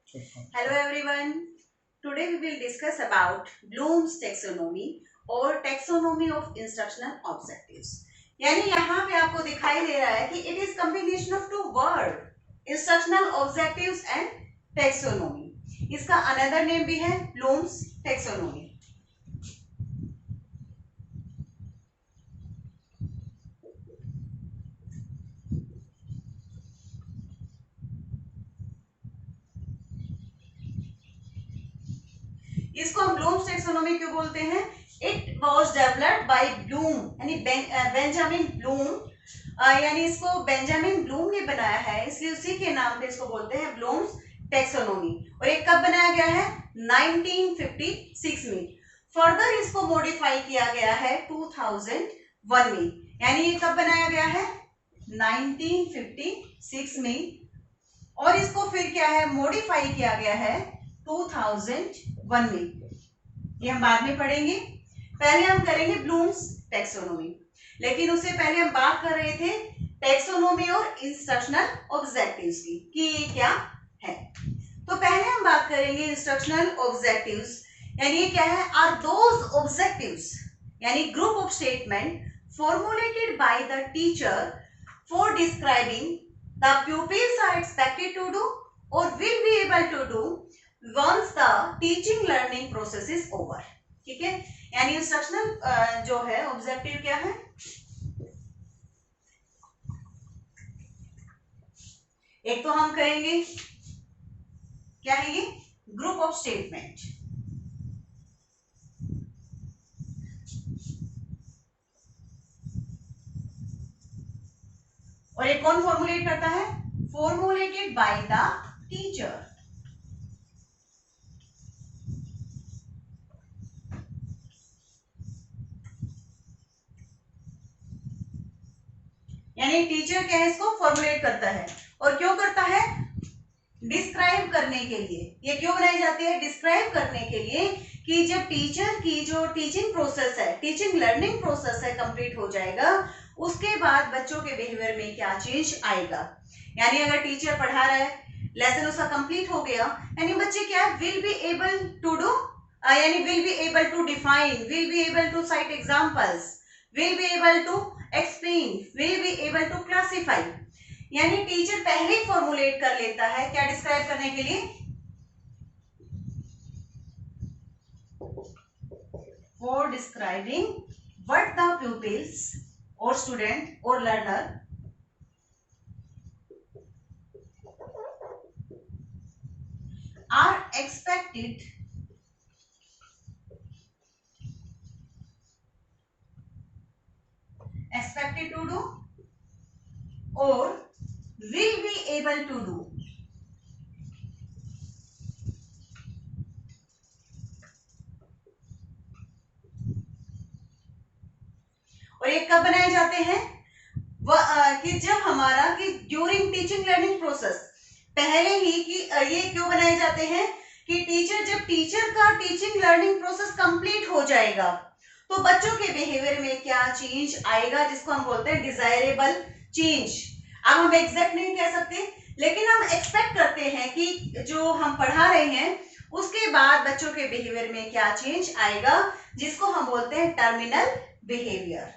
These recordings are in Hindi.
Hello everyone. Today we will discuss about Bloom's taxonomy और taxonomy of instructional objectives. यानी यहाँ पे आपको दिखाई दे रहा है कि it is combination of two word instructional objectives and taxonomy. इसका another name भी है Bloom's taxonomy. इसको हम ब्लूम्स टेक्सोनोमी क्यों बोलते हैं? It was developed by Bloom यानी बेंजामिन ब्लूम, यानी इसको बेंजामिन ब्लूम ने बनाया है, इसलिए उसी के नाम पे इसको बोलते हैं ब्लूम्स टेक्सोनोमी। और ये कब बनाया गया है? 1956 में। फर्दर इसको मॉडिफाई किया गया है 2001 में। यानी ये कब बनाया गया है? 1956 में। और इसको फिर क्या है? मॉडिफाई किया गया है 2001 में। ये हम बाद में पढ़ेंगे। पहले हम करेंगे ब्लूम्स टैक्सोनॉमी, लेकिन उससे पहले हम बात कर रहे थे टैक्सोनॉमी और इंस्ट्रक्शनल ऑब्जेक्टिव्स की कि ये क्या है। तो पहले हम बात करेंगे इंस्ट्रक्शनल ऑब्जेक्टिव्स, यानी ये क्या है? आर दोज ऑब्जेक्टिव्स यानी group of statement formulated by the teacher for describing the pupils are expected to do or will be able to do once the teaching learning process is over. ठीक है, यानी इंस्ट्रक्शनल जो है ऑब्जेक्टिव क्या है? एक तो हम कहेंगे क्या है ये? Group of statement. और ये कौन फॉर्मुलेट करता है? Formulated by the teacher. यानी टीचर क्या है? इसको फॉर्मुलेट करता है। और क्यों करता है? डिस्क्राइब करने के लिए। ये क्यों बनाई जाती है? डिस्क्राइब करने के लिए कि जब टीचर की जो टीचिंग प्रोसेस है, टीचिंग लर्निंग प्रोसेस है, कंप्लीट हो जाएगा, उसके बाद बच्चों के बिहेवियर में क्या चेंज आएगा। यानी अगर टीचर पढ़ा रहा है, लेसन उसका कंप्लीट हो गया, यानी बच्चे क्या will be able to do, यानी will be able to define, will be able to cite examples, will be able to explain, will be able to classify. यानी टीचर पहले ही फॉर्मुलेट कर लेता है क्या डिस्क्राइब करने के लिए? For describing what the pupils और स्टूडेंट और learner are expected to do or will be able to do. और ये कब बनाए जाते हैं? कि जब हमारा कि ड्यूरिंग टीचिंग लर्निंग प्रोसेस, पहले ही कि ये क्यों बनाए जाते हैं कि जब टीचर का टीचिंग लर्निंग प्रोसेस कंप्लीट हो जाएगा तो बच्चों के बिहेवियर में क्या चेंज आएगा, जिसको हम बोलते हैं डिजायरेबल चेंज। अब हम एग्जैक्ट नहीं कह सकते, लेकिन हम एक्सपेक्ट करते हैं कि जो हम पढ़ा रहे हैं उसके बाद बच्चों के बिहेवियर में क्या चेंज आएगा, जिसको हम बोलते हैं टर्मिनल बिहेवियर।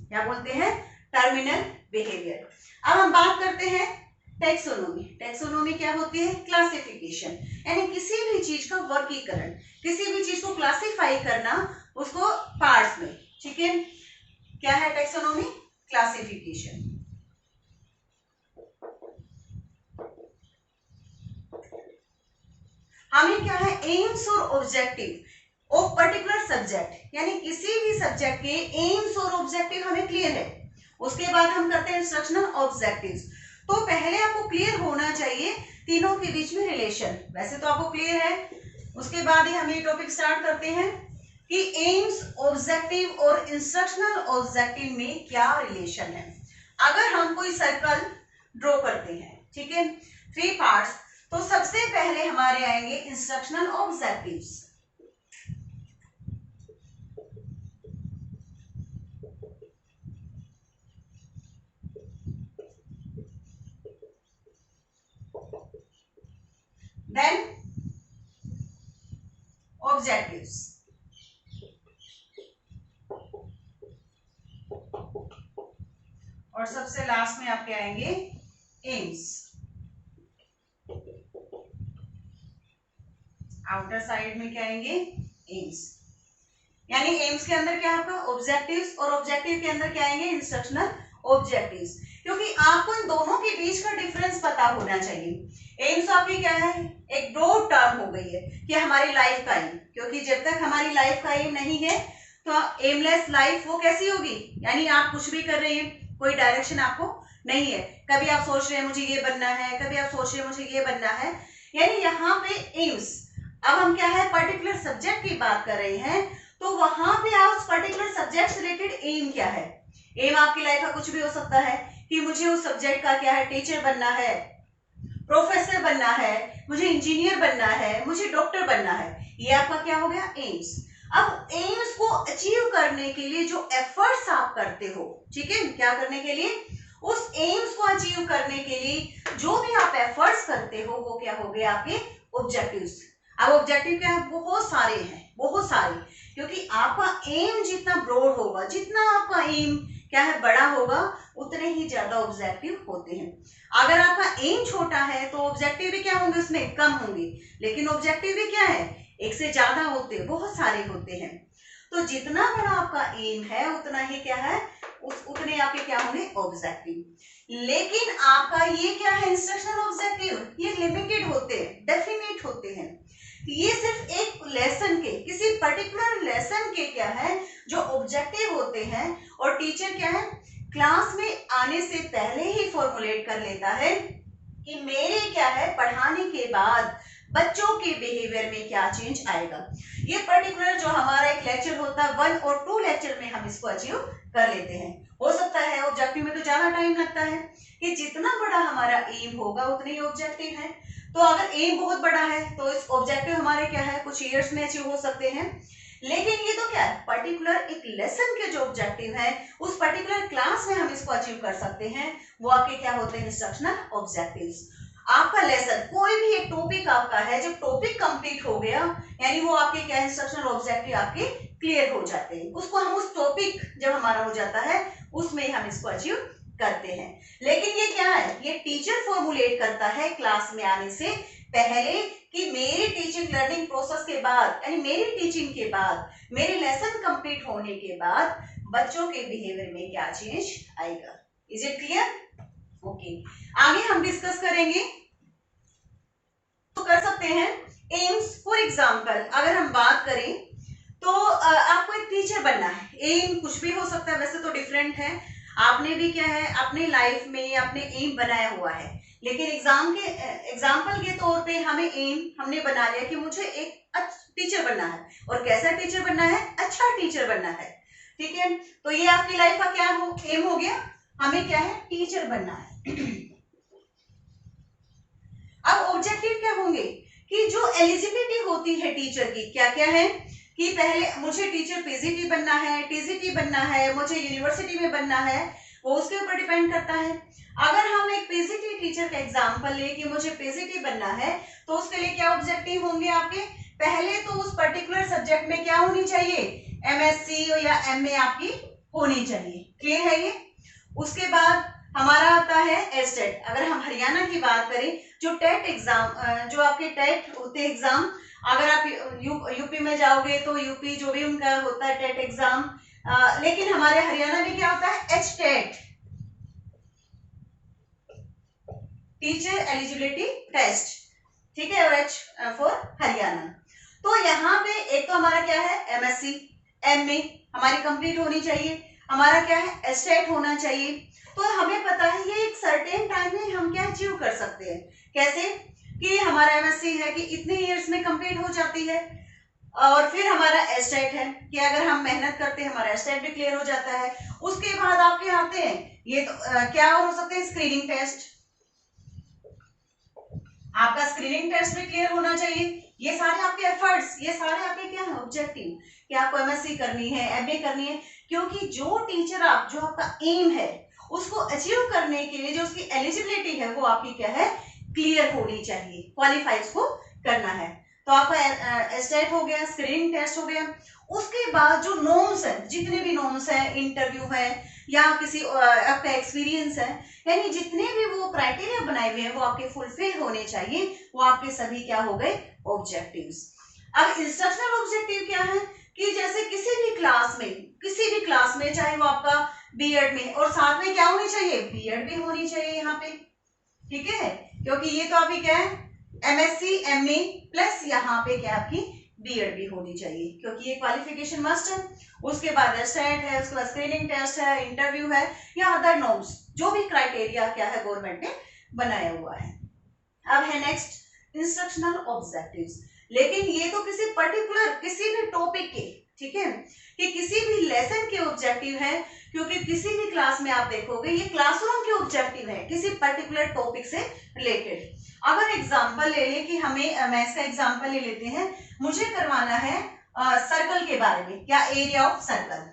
क्या बोलते हैं? Terminal behaviour. अब हम बात करते हैं टैक्सोनॉमी। टैक्सोनॉमी क्या होती है? क्लासिफिकेशन, यानी किसी भी चीज का वर्गीकरण, किसी भी चीज को क्लासिफाई करना उसको पार्ट्स में। ठीक है, क्या है टैक्सोनॉमी? क्लासिफिकेशन। हमें क्या है? एम्स और ऑब्जेक्टिव ऑफ पर्टिकुलर सब्जेक्ट, यानी किसी भी सब्जेक्ट के एम्स और ऑब्जेक्टिव हमें क्लियर है। उसके बाद हम करते हैं इंस्ट्रक्शनल ऑब्जेक्टिव्स। तो पहले आपको क्लियर होना चाहिए तीनों के बीच में रिलेशन। वैसे तो आपको क्लियर है, उसके बाद ही हम ये टॉपिक स्टार्ट करते हैं कि एम्स, ऑब्जेक्टिव और इंस्ट्रक्शनल ऑब्जेक्टिव में क्या रिलेशन है। अगर हम कोई सर्कल ड्रॉ करते हैं, ठीक है, 3 पार्ट्स, तो सबसे पहले हमारे आएंगे इंस्ट्रक्शनल ऑब्जेक्टिव्स। देन ऑब्जेक्टिव्स, और सबसे लास्ट में आपके आएंगे एम्स। आउटर साइड में क्या आएंगे? एम्स। यानी एम्स के अंदर क्या आपका ऑब्जेक्टिव्स, और ऑब्जेक्टिव के अंदर क्या आएंगे? Instructional objectives. क्योंकि आपको इन दोनों के बीच का डिफरेंस पता होना चाहिए। एम्स आपकी क्या है? एक ब्रॉड टर्म हो गई है कि हमारी लाइफ का एम, क्योंकि जब तक हमारी लाइफ का एम नहीं है तो एमलेस लाइफ वो कैसी होगी? यानी आप कुछ भी कर रहे हैं, कोई डायरेक्शन आपको नहीं है। कभी आप सोच रहे हैं मुझे ये बनना है, कभी आप सोच रहे हैं मुझे ये बनना है, यानी यहाँ पे एम्स। अब हम क्या है, पर्टिकुलर सब्जेक्ट की बात कर रहे हैं, तो वहां पे आप उस पर्टिकुलर सब्जेक्ट से रिलेटेड एम क्या है? एम आपकी लाइफ का कुछ भी हो सकता है कि मुझे उस सब्जेक्ट का क्या है, टीचर बनना है, प्रोफेसर बनना है, मुझे इंजीनियर बनना है, मुझे डॉक्टर बनना है। ये आपका क्या हो गया? एम्स। अब एम्स को अचीव करने के लिए जो एफर्ट्स आप करते हो, ठीक है, क्या करने के लिए? उस एम्स को अचीव करने के लिए जो भी आप एफर्ट्स करते हो वो क्या हो गए? आपके ऑब्जेक्टिव्स। अब ऑब्जेक्टिव क्या है? बहुत सारे हैं, बहुत सारे, क्योंकि आपका एम जितना ब्रॉड होगा, जितना आपका एम क्या है, बड़ा होगा, उतने ही ज्यादा ऑब्जेक्टिव होते हैं। अगर आपका एम छोटा है तो ऑब्जेक्टिव भी क्या होंगे? उसमें कम होंगे। लेकिन ऑब्जेक्टिव भी क्या है? एक से ज्यादा होते हैं, बहुत सारे होते हैं। तो जितना बड़ा आपका एम है उतना ही क्या है, उतने आपके क्या होंगे? ऑब्जेक्टिव। लेकिन आपका ये क्या है? इंस्ट्रक्शनल ऑब्जेक्टिव, ये लिमिटेड होते हैं, डेफिनेट होते हैं। ये सिर्फ एक लेसन के, किसी पर्टिकुलर लेसन के क्या है, जो ऑब्जेक्टिव होते हैं, और टीचर क्या है, क्लास में आने से पहले ही फॉर्मुलेट कर लेता है कि मेरे क्या है, पढ़ाने के बाद बच्चों के बिहेवियर में क्या चेंज आएगा। ये पर्टिकुलर जो हमारा एक लेक्चर होता है, 1 और 2 लेक्चर में हम इसको अचीव कर लेते हैं। हो सकता है ऑब्जेक्टिव में तो ज्यादा टाइम लगता है, कि जितना बड़ा हमारा एम होगा उतने ही ऑब्जेक्टिव है। तो अगर एम बहुत बड़ा है तो इस ऑब्जेक्टिव हमारे क्या है, कुछ ईयर्स में अचीव हो सकते हैं। लेकिन ये तो क्या है, पर्टिकुलर एक लेसन के जो ऑब्जेक्टिव है, उस पर्टिकुलर क्लास में हम इसको अचीव कर सकते हैं, वो आपके क्या होते हैं? Instructional objectives. आपका लेसन, कोई भी एक टॉपिक आपका है, जब टॉपिक कंप्लीट हो गया, यानी वो आपके क्या है, इंस्ट्रक्शनल ऑब्जेक्टिव आपके क्लियर हो जाते हैं। उसको हम उस टॉपिक जब हमारा हो जाता है उसमें हम इसको अचीव करते हैं। लेकिन ये क्या है, ये टीचर फॉर्मुलेट करता है क्लास में आने से पहले कि मेरी टीचिंग लर्निंग प्रोसेस के बाद, यानी मेरी टीचिंग के बाद, मेरे लेसन कंप्लीट होने के बाद बच्चों के बिहेवियर में क्या चेंज आएगा। Is it clear? ओके, आगे हम डिस्कस करेंगे। तो कर सकते हैं एम्स। फॉर एग्जाम्पल अगर हम बात करें तो आपको एक टीचर बनना है, एम कुछ भी हो सकता है, वैसे तो डिफरेंट है। आपने भी क्या है, अपने लाइफ में अपने एम बनाया हुआ है, लेकिन एग्जाम्पल के तौर पे हमें एम हमने बना लिया कि मुझे एक टीचर बनना है। और कैसा टीचर बनना है? अच्छा टीचर बनना है, ठीक है। तो ये आपकी लाइफ का क्या हो, एम हो गया, हमें क्या है, टीचर बनना है। अब ऑब्जेक्टिव क्या होंगे कि जो एलिजिबिलिटी होती है टीचर की, क्या क्या है कि पहले मुझे टीचर पीजीटी बनना है, टीजीटी बनना है, मुझे यूनिवर्सिटी में बनना है, वो उसके ऊपर डिपेंड करता है। अगर हम एक पीजीटी टीचर का एग्जांपल ले कि मुझे पीजीटी बनना है, तो उसके लिए क्या ऑब्जेक्टिव होंगे आपके? पहले तो उस पर्टिकुलर सब्जेक्ट में क्या होनी चाहिए, एमएससी या एमए आपकी होनी चाहिए। क्लियर है ये? उसके बाद हमारा आता है एस्टेट। अगर हम हरियाणा की बात करें, जो टेट एग्जाम, जो आपके टेट होते हैं एग्जाम, अगर आप यूपी में जाओगे तो यूपी जो भी उनका होता है टेट एग्जाम, लेकिन हमारे हरियाणा में क्या होता है, H TET, teacher eligibility test, ठीक है, और एच फॉर हरियाणा। तो यहाँ पे एक तो हमारा क्या है, एमएससी एमए हमारी कंप्लीट होनी चाहिए, हमारा क्या है, एस्टेट होना चाहिए। तो हमें पता है ये एक सर्टेन टाइम में हम क्या अचीव कर सकते हैं। कैसे कि हमारा एमएससी है कि इतने इयर्स में कंप्लीट हो जाती है, और फिर हमारा एस्टेट है कि अगर हम मेहनत करते हैं हमारा एस्टेट भी क्लियर हो जाता है। उसके बाद आपके आते हैं ये तो क्या और हो सकते हैं, स्क्रीनिंग टेस्ट, आपका स्क्रीनिंग टेस्ट भी क्लियर होना चाहिए। ये सारे आपके एफर्ट्स, ये सारे आपके क्या है, ऑब्जेक्टिव, कि आपको एमएससी करनी है, एमए करनी है, क्योंकि जो टीचर आप, जो आपका एम है उसको अचीव करने के लिए जो उसकी एलिजिबिलिटी है वो आपकी क्या है, क्लियर होनी चाहिए, क्वालिफाई उसको करना है। तो आपका एस्टेट हो गया, स्क्रीनिंग टेस्ट हो गया। उसके बाद जो नॉर्म्स है, जितने भी नॉर्म्स है, इंटरव्यू है या किसी आपका एक्सपीरियंस है, यानी जितने भी वो क्राइटेरिया बनाए हुए हैं वो आपके फुलफिल होने चाहिए, वो आपके सभी क्या हो गए, ऑब्जेक्टिव्स। अब इंस्ट्रक्शनल ऑब्जेक्टिव क्या है कि जैसे किसी भी क्लास में चाहे वो आपका बीएड में, और साथ में क्या होनी चाहिए, बीएड भी होनी चाहिए यहाँ पे, ठीक है, क्योंकि ये तो आपकी क्या है, एमएससी एमए प्लस यहाँ पे क्या आपकी बीएड भी होनी चाहिए, क्योंकि ये क्वालिफिकेशन मस्ट है। उसके बाद एस्टेट है, उसके बाद स्क्रीनिंग टेस्ट है, इंटरव्यू है या अदर नॉर्म्स, जो भी क्राइटेरिया क्या है गवर्नमेंट ने बनाया हुआ है। अब है नेक्स्ट इंस्ट्रक्शनल ऑब्जेक्टिव्स। लेकिन ये तो किसी पर्टिकुलर किसी भी टॉपिक के, ठीक है, कि किसी भी लेसन के ऑब्जेक्टिव है, क्योंकि किसी भी क्लास में आप देखोगे ये क्लासरूम के ऑब्जेक्टिव है किसी पर्टिकुलर टॉपिक से रिलेटेड। अगर एग्जांपल ले लें कि हमें मैथ्स का एग्जांपल ले लेते हैं, मुझे करवाना है सर्कल के बारे में, क्या एरिया ऑफ सर्कल।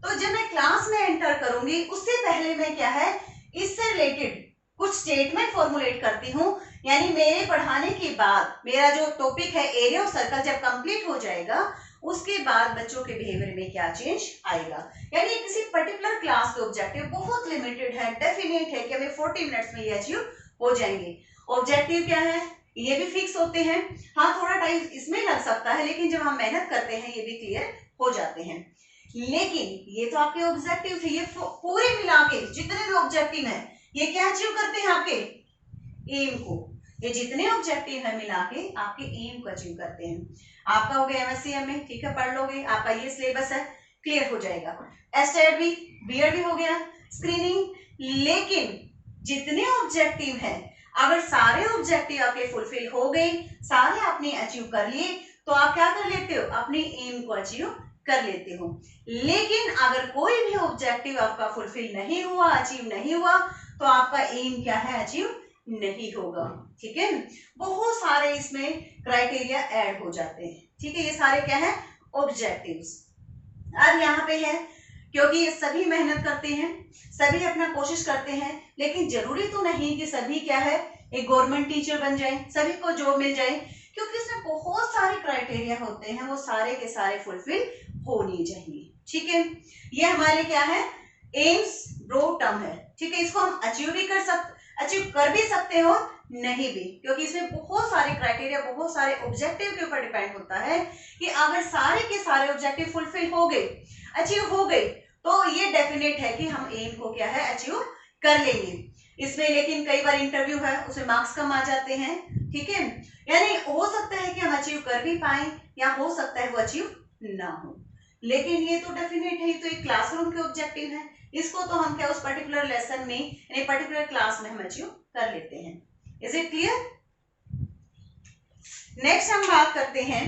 तो जब मैं क्लास में एंटर करूंगी उससे पहले मैं क्या है, इससे रिलेटेड कुछ स्टेटमेंट फॉर्मुलेट करती हूँ, यानी मेरे पढ़ाने के बाद मेरा जो टॉपिक है एरिया ऑफ सर्कल जब कंप्लीट हो जाएगा उसके बाद बच्चों के बिहेवियर में क्या चेंज आएगा। यानी किसी पर्टिकुलर क्लास के ऑब्जेक्टिव बहुत लिमिटेड है, डेफिनेट है कि हमें 40 मिनट्स में ये अचीव हो जाएंगे। ऑब्जेक्टिव क्या है, ये भी फिक्स होते हैं, हाँ थोड़ा टाइम इसमें लग सकता है, लेकिन जब हम मेहनत करते हैं ये भी क्लियर हो जाते हैं। लेकिन ये तो आपके ऑब्जेक्टिव थे, ये पूरे मिला के जितने भी ऑब्जेक्टिव हैं ये क्या अचीव करते हैं, आपके एम को। ये जितने ऑब्जेक्टिव है मिला के आपके एम को अचीव करते हैं। आपका हो गया एमएससी एमए, ठीक है, पढ़ लोगे, आपका ये सिलेबस है, क्लियर हो जाएगा। एस्टेट भी, बीएड भी हो गया, स्क्रीनिंग। लेकिन जितने ऑब्जेक्टिव हैं अगर सारे ऑब्जेक्टिव आपके फुलफिल हो गए, सारे आपने अचीव कर लिए, तो आप क्या कर लेते हो, अपने एम को अचीव कर लेते हो। लेकिन अगर कोई भी ऑब्जेक्टिव आपका फुलफिल नहीं हुआ, अचीव नहीं हुआ, तो आपका एम क्या है, अचीव नहीं होगा। ठीक है, बहुत सारे इसमें क्राइटेरिया ऐड हो जाते हैं। ठीक है, ये सारे क्या है, ऑब्जेक्टिव्स। अब यहाँ पे है, क्योंकि ये सभी मेहनत करते हैं, सभी अपना कोशिश करते हैं, लेकिन जरूरी तो नहीं कि सभी क्या है एक गवर्नमेंट टीचर बन जाए, सभी को जॉब मिल जाए, क्योंकि इसमें बहुत सारे क्राइटेरिया होते हैं, वो सारे के सारे फुलफिल होनी चाहिए। ठीक है, ये हमारे क्या है, एम्स ब्रॉड टर्म है। ठीक है, इसको हम अचीव कर भी सकते हो, नहीं भी, क्योंकि इसमें बहुत सारे क्राइटेरिया, बहुत सारे ऑब्जेक्टिव के ऊपर डिपेंड होता है कि अगर सारे के सारे ऑब्जेक्टिव फुलफिल हो गए, अचीव हो गए, तो ये डेफिनेट है कि हम एम को क्या है, अचीव कर लेंगे इसमें। लेकिन कई बार इंटरव्यू है, उसमें मार्क्स कम आ जाते हैं। ठीक है, यानी हो सकता है कि हम अचीव कर भी पाए या हो सकता है वो अचीव ना हो, लेकिन ये तो डेफिनेट है, तो एक क्लासरूम के ऑब्जेक्टिव है, इसको तो हम क्या उस पर्टिकुलर लेसन में यानी पर्टिकुलर क्लास में हम अचीव कर लेते हैं। Is it clear? नेक्स्ट हम बात करते हैं,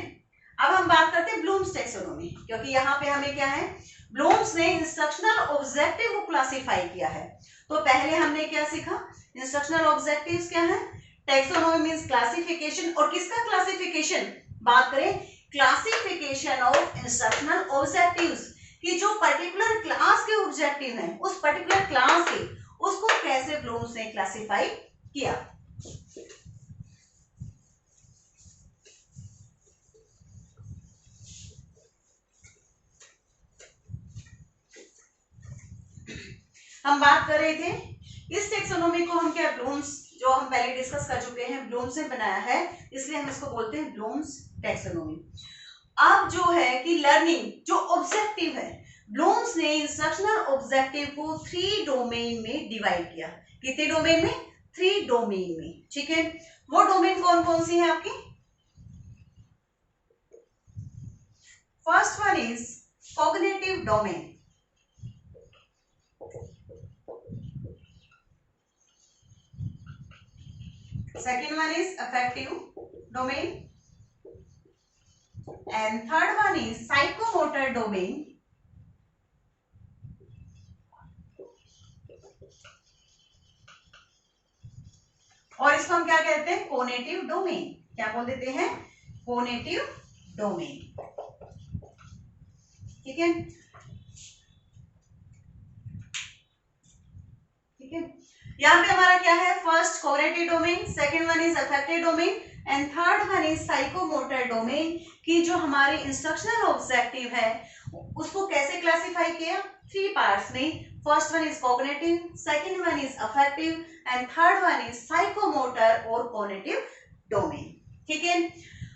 अब हम बात करते हैं ब्लूम्स टैक्सोनॉमी, क्योंकि यहाँ पे हमें क्या है, ब्लूम्स ने इंस्ट्रक्शनल ऑब्जेक्टिव को क्लासिफाई किया है। तो पहले हमने क्या सीखा, इंस्ट्रक्शनल ऑब्जेक्टिव्स क्या है, टैक्सोनॉमी मींस क्लासिफिकेशन, और किसका क्लासिफिकेशन बात करें, क्लासिफिकेशन ऑफ इंस्ट्रक्शनल ऑब्जेक्टिव्स, कि जो पर्टिकुलर क्लास के ऑब्जेक्टिव हैं उस पर्टिकुलर क्लास के, उसको कैसे ब्लूम्स ने क्लासिफाई किया। हम बात कर रहे थे इस टेक्सोनोमी को, हम क्या ब्लूम्स, जो हम पहले डिस्कस कर चुके हैं, ब्लूम्स ने बनाया है, इसलिए हम इसको बोलते हैं ब्लूम्स टेक्सोनोमी। अब जो है कि लर्निंग जो ऑब्जेक्टिव है, ब्लूम्स ने इंस्ट्रक्शनल ऑब्जेक्टिव को 3 डोमेन में डिवाइड किया। कितने डोमेन में, 3 डोमेन में। ठीक है, वो डोमेन कौन कौन सी है आपकी, first one is cognitive domain, second one is affective domain, and third one is psychomotor domain, और इसको हम क्या कहते हैं, कोनेटिव डोमेन। क्या बोल देते हैं, कोनेटिव डोमेन। ठीक है, ठीक है। यहाँ पे हमारा क्या है, first cognitive domain, second one is affective domain and third one is psychomotor domain की जो हमारे इंस्ट्रक्शनल ऑब्जेक्टिव है उसको कैसे क्लासिफाई किया, 3 पार्ट्स में। First one is cognitive, second one is affective and third one is psychomotor और कॉग्निटिव डोमेन। ठीक है।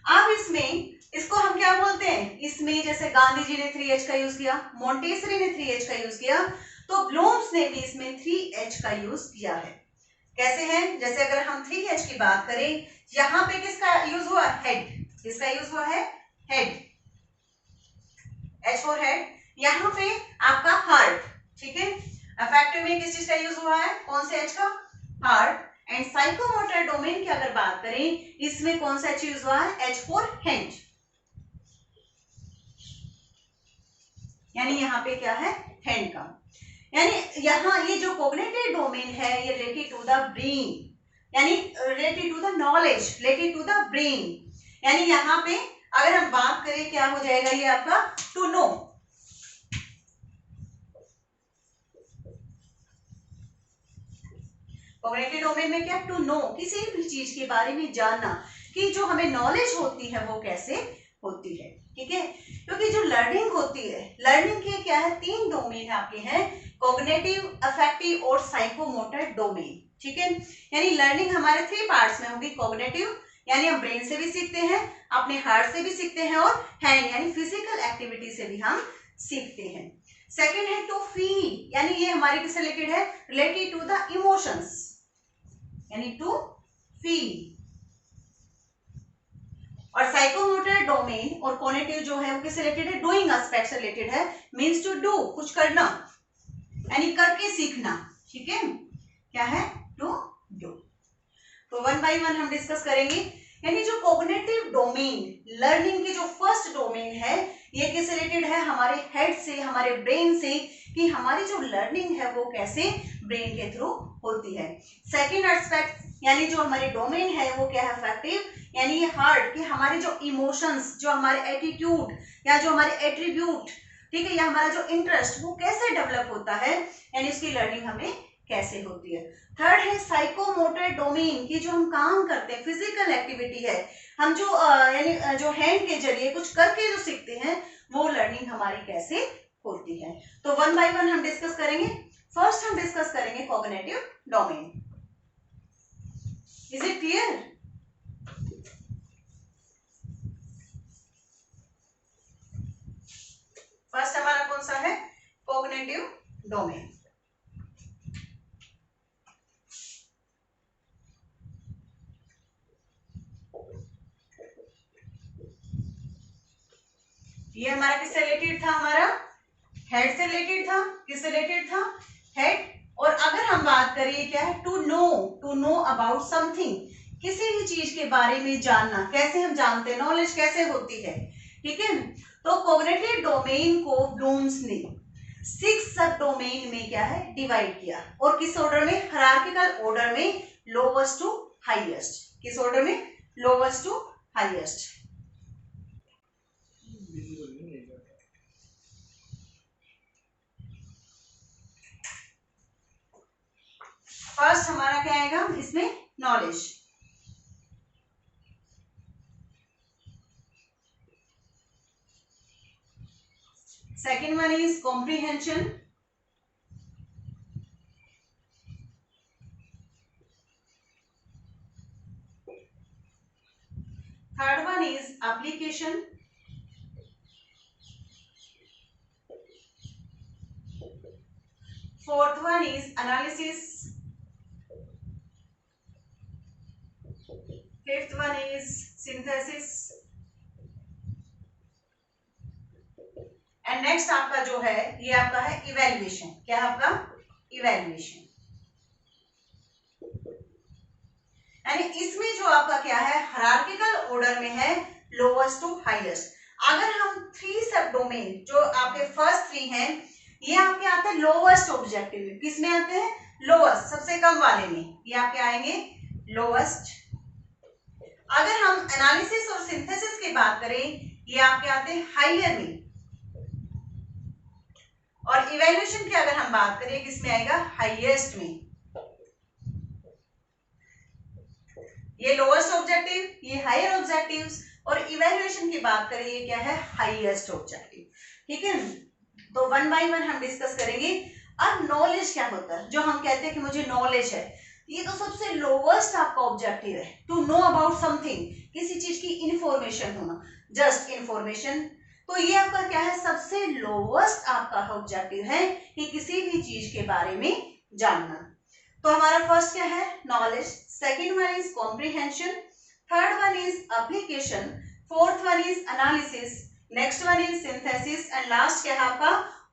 अब इसमें इसको हम क्या बोलते हैं, इसमें जैसे गांधी जी ने 3H का यूज किया, मोंटेसरी ने 3H का यूज किया, तो ब्लूम्स ने भी इसमें 3H का यूज किया है। कैसे है, जैसे अगर हम 3H की बात करें, यहां पे किसका यूज हुआ, हेड, किसका यूज हुआ है, हेड, H फॉर हेड। यहाँ पे आपका हार्ट, ठीक है। अफेक्टिव में किस चीज का यूज हुआ है, कौन से H का, हार्ट। एंड साइकोमोटर डोमेन की अगर बात करें, इसमें कौन सा H यूज हुआ है, H फॉर हैंड, यानी यहाँ पे क्या है, हैंड का। यानी यहाँ ये जो कॉग्निटिव डोमेन है ये रिलेटेड टू द ब्रेन, यानी related to the knowledge, related to the brain. यानी यहाँ पे अगर हम बात करें क्या हो जाएगा ये आपका टू नो, कॉग्निटिव डोमेन में क्या, टू नो, किसी भी चीज के बारे में जानना कि जो हमें नॉलेज होती है वो कैसे होती है। ठीक है। क्योंकि जो लर्निंग होती है, लर्निंग के क्या है, 3 डोमेन आपके हैं, कॉग्निटिव, अफेक्टिव और साइकोमोटर डोमेन। ठीक है। यानी लर्निंग हमारे 3 पार्ट्स में होगी, कॉग्निटिव यानी हम ब्रेन से भी सीखते हैं, अपने हार्ट से भी सीखते हैं, और हैंड यानी फिजिकल एक्टिविटी से भी हम सीखते हैं। सेकेंड है टू फील, यानी ये हमारे किससे रिलेटेड है, रिलेटेड टू द इमोशंस, यानी टू फील। और साइकोमोटर डोमेन और कॉग्निटिव जो है वो किससे रिलेटेड है, डूइंग एस्पेक्ट से रिलेटेड है, मींस टू डू, कुछ करना, यानी करके सीखना। ठीक है, क्या है, टू डू। तो 1 बाय 1 हम डिस्कस करेंगे। यानी जो कॉग्निटिव डोमेन, लर्निंग की जो फर्स्ट डोमेन है, ये किससे रिलेटेड है, हमारे हेड से, हमारे ब्रेन से, कि हमारी जो लर्निंग है वो कैसे ब्रेन के थ्रू होती है। सेकेंड एस्पेक्ट यानी जो हमारी डोमेन है वो क्या है, अफेक्टिव, यानी ये हार्ट, कि हमारे जो इमोशंस, जो हमारे एटीट्यूड या जो हमारे एट्रीब्यूट, ठीक है, या हमारा जो इंटरेस्ट वो कैसे डेवलप होता है, यानी उसकी लर्निंग हमें कैसे होती है। थर्ड है साइकोमोटर डोमेन, की जो हम काम करते हैं, फिजिकल एक्टिविटी है, हम जो यानी जो हैंड के जरिए कुछ करके जो सीखते हैं, वो लर्निंग हमारी कैसे होती है। तो 1 बाय 1 हम डिस्कस करेंगे। फर्स्ट हम डिस्कस करेंगे cognitive domain. Is it clear? First हमारा कौन सा है, कॉग्निटिव डोमेन। ये हमारा किससे रिलेटेड था, हमारा हेड से रिलेटेड था, किससे रिलेटेड था, हेड। और अगर हम बात करें क्या है, टू नो अबाउट समथिंग, किसी भी चीज के बारे में जानना, कैसे हम जानते हैं, नॉलेज कैसे होती है। ठीक है। तो कॉग्निटिव डोमेन को ब्लूम्स ने 6 सब डोमेन में क्या है, डिवाइड किया, और किस ऑर्डर में, हायरार्किकल ऑर्डर में, लोवेस्ट टू हाईएस्ट। किस ऑर्डर में, लोवेस्ट टू हाईएस्ट। फर्स्ट हमारा क्या आएगा इसमें, knowledge. Second one is comprehension. Third one is application. Fourth one is analysis. Fifth one is synthesis. And next आपका जो है ये आपका है इवैल्यूएशन। क्या है आपका, इवैल्यूएशन। यानी इसमें जो आपका क्या है, हायरार्किकल ऑर्डर में है, लोवेस्ट टू हाईएस्ट। अगर हम 3 सब डोमेन जो आपके फर्स्ट 3 हैं, ये आपके आते हैं लोवेस्ट ऑब्जेक्टिव में। किस में आते हैं, लोवेस्ट, सबसे कम वाले में, ये आपके आएंगे लोवेस्ट। अगर हम एनालिसिस और सिंथेसिस की बात करें, ये आपके आते हैं हाइयर में। और इवैल्यूएशन की अगर हम बात करें, किस में आएगा, हाईएस्ट में। ये लोएस्ट ऑब्जेक्टिव, ये हायर ऑब्जेक्टिव्स, और इवैल्यूएशन की बात करें ये क्या है, हाईएस्ट ऑब्जेक्टिव। ठीक है, तो वन बाय वन हम डिस्कस करेंगे। अब नॉलेज क्या होता है, जो हम कहते हैं कि मुझे नॉलेज है, ये तो सबसे लोवेस्ट आपका ऑब्जेक्टिव है, टू नो अबाउट समथिंग, किसी चीज की इंफॉर्मेशन होना, जस्ट इंफॉर्मेशन। तो ये आपका क्या है, सबसे लोवेस्ट आपका ऑब्जेक्टिव है कि किसी भी चीज के बारे में जानना। तो हमारा फर्स्ट क्या है, knowledge, second one is comprehension, third one is application, fourth one is analysis, next one is synthesis, and last क्या है आपका,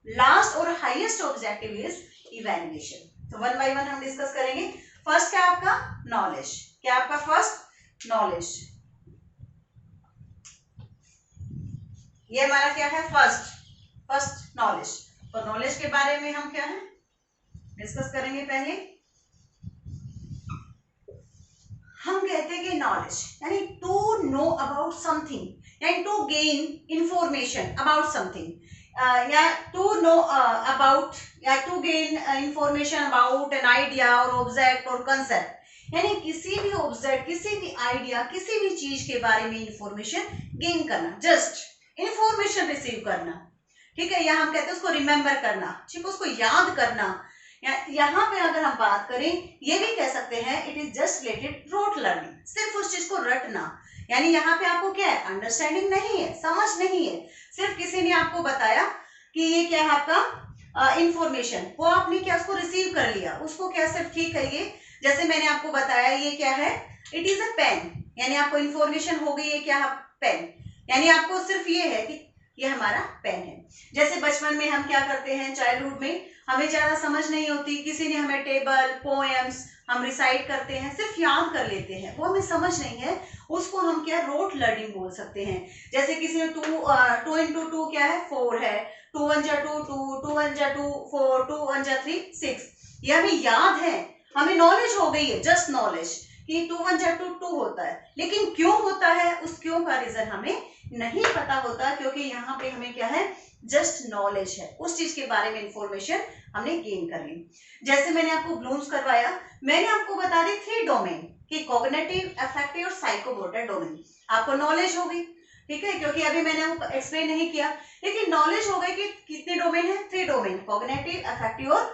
लास्ट और हाईएस्ट ऑब्जेक्टिव इज इवैल्यूएशन। तो वन बाय वन हम डिस्कस करेंगे। फर्स्ट क्या आपका, नॉलेज, क्या आपका फर्स्ट, नॉलेज, ये हमारा क्या है, फर्स्ट नॉलेज। तो नॉलेज के बारे में हम क्या है डिस्कस करेंगे। पहले हम कहते हैं कि नॉलेज यानी टू नो अबाउट समथिंग, यानी to gain information about something, या टू नो अबाउट, या to gain information about an idea और ऑब्जेक्ट और कंसेप्ट, यानी किसी भी ऑब्जेक्ट, किसी भी आइडिया, किसी भी चीज के बारे में इंफॉर्मेशन गेन करना, जस्ट इंफॉर्मेशन रिसीव करना। ठीक है, या हम कहते हैं उसको रिमेंबर करना, ठीक है, उसको याद करना। यहाँ पे अगर हम बात करें, ये भी कह सकते हैं it is just related rote learning, सिर्फ उस चीज को रटना, यानी यहाँ पे आपको क्या है, अंडरस्टैंडिंग नहीं है, समझ नहीं है, सिर्फ किसी ने आपको बताया कि ये क्या है आपका इंफॉर्मेशन, वो आपने क्या उसको रिसीव कर लिया, उसको क्या सिर्फ ठीक है। ये जैसे मैंने आपको बताया ये क्या है, इट इज अ पेन, यानी आपको इंफॉर्मेशन हो गई, ये क्या है, पेन, यानी आपको सिर्फ ये है कि ये हमारा पेन है। जैसे बचपन में हम क्या करते हैं, चाइल्डहुड में हमें ज्यादा समझ नहीं होती, किसी ने हमें टेबल, पोएम्स हम रिसाइट करते हैं, सिर्फ याद कर लेते हैं, वो हमें समझ नहीं है, उसको हम क्या रोट लर्निंग बोल सकते हैं। जैसे किसी ने टू इंटू टू क्या है, 4 है, 2 1 जा 2 2, 2 1 जा 2 4, 2 1 जा 3 6, ये हमें याद है, हमें नॉलेज हो गई है, जस्ट नॉलेज कि 2 1 जा 2 2 होता है। लेकिन क्यों होता है, उस क्यों का रीजन हमें नहीं पता होता, क्योंकि यहाँ पे हमें क्या है, जस्ट नॉलेज है, उस चीज के बारे में इंफॉर्मेशन हमने गेन कर ली। जैसे मैंने आपको ब्लूम्स करवाया, मैंने आपको बता दी 3 डोमेन कि कॉग्निटिव, अफेक्टिव और साइकोमोटर डोमेन, आपको नॉलेज हो गई। ठीक है, क्योंकि अभी मैंने आपको एक्सप्लेन नहीं किया, लेकिन नॉलेज हो गई कि कितने डोमेन है, 3 डोमेन, कॉग्निटिव, अफेक्टिव और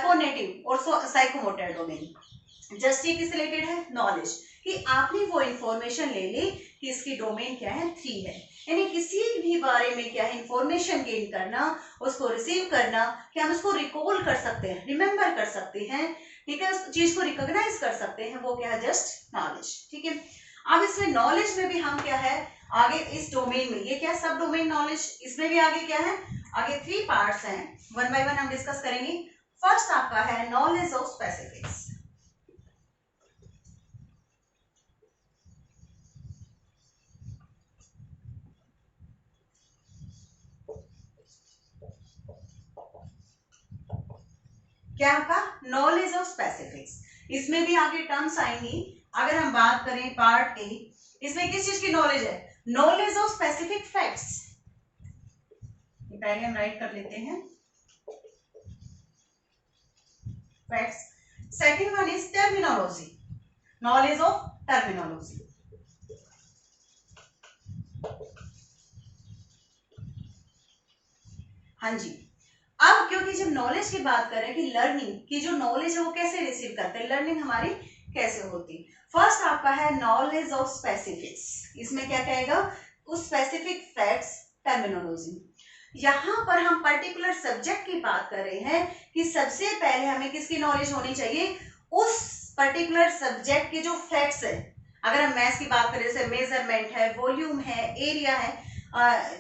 कॉग्निटिव और साइकोमोटर डोमेन। जस्ट ये किस रिलेटेड है, नॉलेज, कि आपने वो इंफॉर्मेशन ले ली कि इसकी डोमेन क्या है, 3 है, यानी किसी भी बारे में क्या है, इंफॉर्मेशन गेन करना, उसको रिसीव करना, कि हम उसको रिकॉल कर सकते हैं, रिमेंबर कर सकते हैं, ठीक है, उस चीज को रिकॉग्नाइज कर सकते हैं, वो क्या है, जस्ट नॉलेज। ठीक है, अब इसमें नॉलेज में भी हम क्या है, आगे इस डोमेन में ये क्या, सब डोमेन नॉलेज, इसमें भी आगे क्या है, आगे 3 पार्ट्स हैं, वन बाय वन हम डिस्कस करेंगे। फर्स्ट आपका है नॉलेज ऑफ स्पेसिफिक्स। क्या आपका, नॉलेज ऑफ स्पेसिफिक्स, इसमें भी आगे टर्म्स आएंगी। अगर हम बात करें पार्ट ए, इसमें किस चीज की नॉलेज है, नॉलेज ऑफ स्पेसिफिक फैक्ट्स, पहले हम राइट कर लेते हैं facts. Second one is terminology, knowledge of terminology. हाँ जी, अब क्योंकि जब नॉलेज की बात करें कि लर्निंग की जो नॉलेज है वो कैसे रिसीव करते हैं, लर्निंग हमारी कैसे होती, फर्स्ट आपका है नॉलेज ऑफ स्पेसिफिक्स, इसमें क्या कहेगा, उस स्पेसिफिक फैक्ट्स, टर्मिनोलॉजी। यहाँ पर हम पर्टिकुलर सब्जेक्ट की बात कर रहे हैं कि सबसे पहले हमें किसकी नॉलेज होनी चाहिए, उस पर्टिकुलर सब्जेक्ट के जो फैक्ट्स है। अगर हम मैथ्स की बात करें, जैसे मेजरमेंट है, वॉल्यूम है, एरिया है,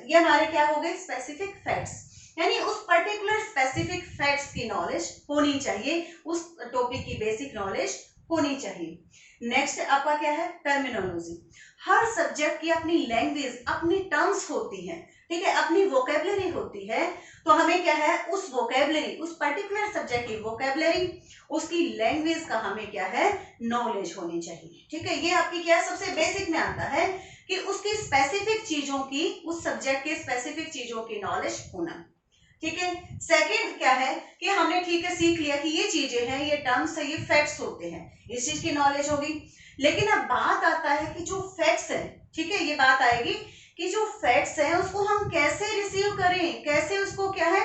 ये हमारे क्या हो गए, स्पेसिफिक फैक्ट्स, यानी उस पर्टिकुलर स्पेसिफिक फैक्ट्स की नॉलेज होनी चाहिए, उस टॉपिक की बेसिक नॉलेज होनी चाहिए। नेक्स्ट आपका क्या है, टर्मिनोलॉजी, हर सब्जेक्ट की अपनी लैंग्वेज, अपनी टर्म्स होती हैं, ठीक है, अपनी वोकेबलरी होती है, तो हमें क्या है, उस वोकेबलरी, उस पर्टिकुलर सब्जेक्ट की वोकेबलरी, उसकी लैंग्वेज का हमें क्या है, नॉलेज होनी चाहिए। ठीक है, ये आपकी क्या है, सबसे बेसिक में आता है कि उसकी स्पेसिफिक चीजों की, उस सब्जेक्ट के स्पेसिफिक चीजों की नॉलेज होना। ठीक है, सेकंड क्या है कि हमने ठीक है सीख लिया कि ये चीजें हैं, ये टर्म्स है, ये फैक्ट्स होते हैं, इस चीज की नॉलेज होगी। लेकिन अब बात आता है कि जो फैक्ट्स है, ठीक है, ये बात आएगी कि जो फैक्ट्स है उसको हम कैसे रिसीव करें, कैसे उसको क्या है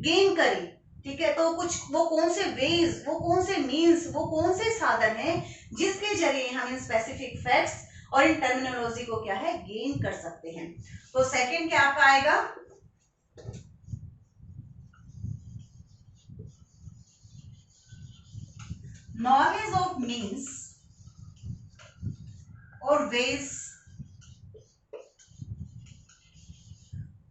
गेन करें, ठीक है। तो कुछ वो कौन से वेज, वो कौन से मीन्स, वो कौन से साधन है जिसके जरिए हम इन स्पेसिफिक फैक्ट्स और इन टर्मिनोलॉजी को क्या है गेन कर सकते हैं। तो सेकंड क्या आपका आएगा, नॉलेज ऑफ मीन्स और वेज,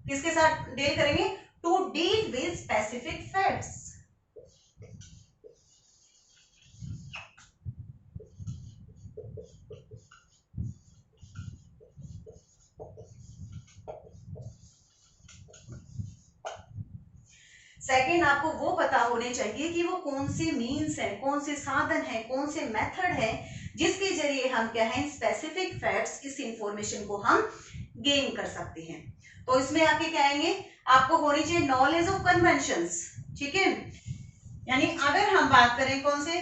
किसके साथ डील करेंगे, to deal with specific facts. Second, आपको वो पता होने चाहिए कि वो कौन से मीन्स है, कौन से साधन है, कौन से मेथड है जिसके जरिए हम क्या है स्पेसिफिक फैक्ट्स, इस इंफॉर्मेशन को हम गेन कर सकते हैं। तो इसमें आपके क्या आएंगे, आपको होनी चाहिए नॉलेज ऑफ कन्वेंशंस, ठीक है। यानी अगर हम बात करें कौन से,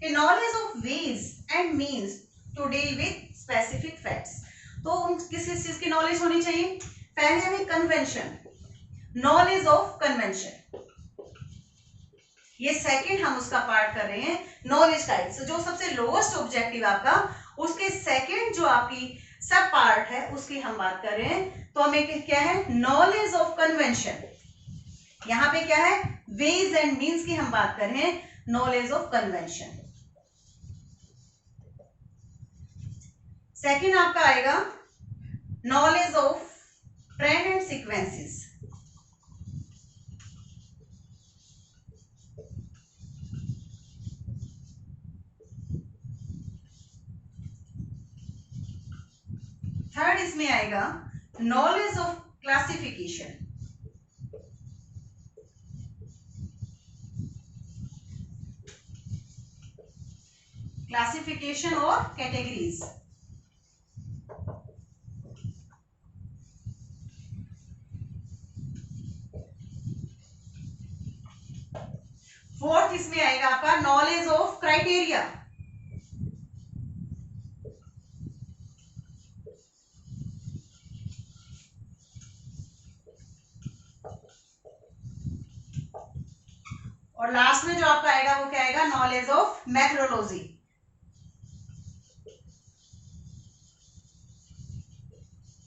कि knowledge of ways and means to deal with specific facts, तो किस चीज की नॉलेज होनी चाहिए, पहले हमें कन्वेंशन, नॉलेज ऑफ कन्वेंशन, ये सेकंड हम उसका पार्ट कर रहे हैं नॉलेज का। जो सबसे लोएस्ट ऑब्जेक्टिव आपका, उसके सेकंड जो आपकी सब पार्ट है उसकी हम बात कर रहे हैं। तो हमें क्या है नॉलेज ऑफ कन्वेंशन, यहां पे क्या है वेज एंड मीन्स की हम बात कर रहे हैं, नॉलेज ऑफ कन्वेंशन। सेकंड आपका आएगा knowledge of trend and sequences, third इसमें आएगा नॉलेज ऑफ क्लासिफिकेशन, क्लासिफिकेशन और कैटेगरीज। फोर्थ इसमें आएगा आपका नॉलेज ऑफ क्राइटेरिया, और लास्ट में जो आपका आएगा वो क्या आएगा नॉलेज ऑफ मेथोडोलॉजी।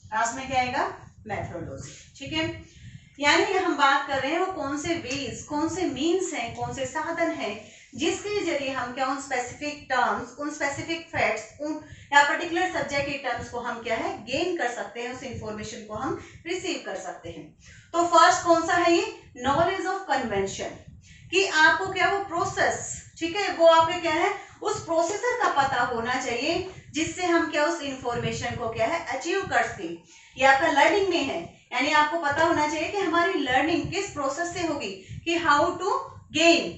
लास्ट में क्या आएगा मेथोडोलॉजी, ठीक है। यानी हम बात कर रहे हैं वो कौन से वेज, कौन से मीन्स हैं, कौन से साधन हैं जिसके जरिए हम क्या उन स्पेसिफिक टर्म्स, उन स्पेसिफिक फैक्ट्स, उन या पर्टिकुलर सब्जेक्ट के टर्म्स को हम क्या है गेन कर सकते हैं, उस इंफॉर्मेशन को हम रिसीव कर सकते हैं। तो फर्स्ट कौन सा है ये नॉलेज ऑफ कन्वेंशन, कि आपको क्या वो प्रोसेस, ठीक है, वो आपके क्या है उस प्रोसेसर का पता होना चाहिए जिससे हम क्या उस इंफॉर्मेशन को क्या है अचीव कर सके। ये आपका लर्निंग में है, यानी आपको पता होना चाहिए कि हमारी लर्निंग किस प्रोसेस से होगी, कि हाउ टू गेन,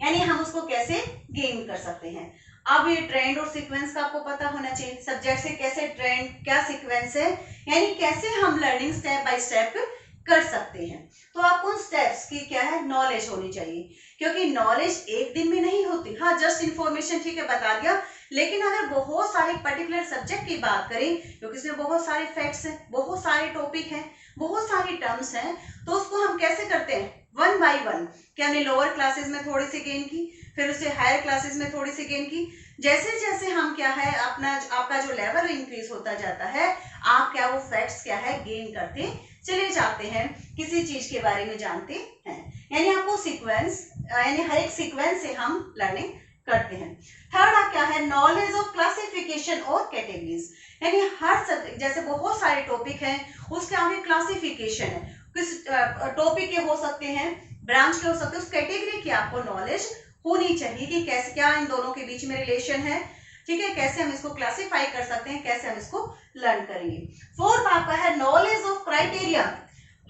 यानी हम उसको कैसे गेन कर सकते हैं। अब ये ट्रेंड और सीक्वेंस का आपको पता होना चाहिए, सब्जेक्ट से कैसे ट्रेंड, क्या सीक्वेंस है, यानी कैसे हम लर्निंग स्टेप बाय स्टेप कर सकते हैं। तो आपको उन स्टेप्स की क्या है नॉलेज होनी चाहिए, क्योंकि नॉलेज एक दिन में नहीं होती। हाँ जस्ट इंफॉर्मेशन ठीक है बता दिया, लेकिन अगर बहुत सारे पर्टिकुलर सब्जेक्ट की बात करें, क्योंकि इसमें बहुत सारे फैक्ट्स हैं, बहुत सारे टॉपिक हैं, बहुत सारी टर्म्स हैं, तो उसको हम कैसे करते हैं वन बाय वन, कि हमने लोअर क्लासेस में थोड़ी सी गेन की, फिर उसे हायर क्लासेस में थोड़ी सी गेन की, जैसे जैसे हम क्या है आपका जो लेवल इंक्रीज होता जाता है, आप क्या वो फैक्ट्स क्या है गेन करते चले जाते हैं, किसी चीज के बारे में जानते हैं। यानी आपको सीक्वेंस, यानी हर एक सीक्वेंस से हम लर्निंग करते हैं। थर्ड क्या है नॉलेज ऑफ क्लासिफिकेशन और कैटेगरीज, यानी हर सब्जेक्ट जैसे बहुत सारे टॉपिक हैं उसके आगे क्लासिफिकेशन है, किस टॉपिक के हो सकते हैं, ब्रांच के हो सकते हैं, उस कैटेगरी की आपको नॉलेज होनी चाहिए कि कैसे क्या इन दोनों के बीच में रिलेशन है, ठीक है, कैसे हम इसको क्लासिफाई कर सकते हैं, कैसे हम इसको लर्न करेंगे। फोर्थ आपका है नॉलेज ऑफ क्राइटेरिया,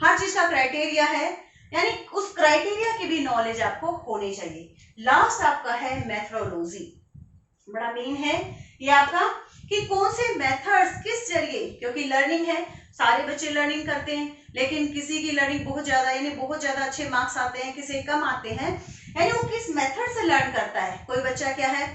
हर चीज का क्राइटेरिया है, यानी उस क्राइटेरिया की भी नॉलेज आपको होनी चाहिए। लास्ट आपका है मेथोडोलॉजी, बड़ा मेन है ये आपका, कि कौन से मेथड्स किस जरिए, क्योंकि लर्निंग है, सारे बच्चे लर्निंग करते हैं, लेकिन किसी की लर्निंग बहुत ज्यादा, यानी बहुत ज्यादा अच्छे मार्क्स आते हैं, किसी कम आते हैं, यानी वो किस मेथड से लर्न करता है। कोई बच्चा क्या है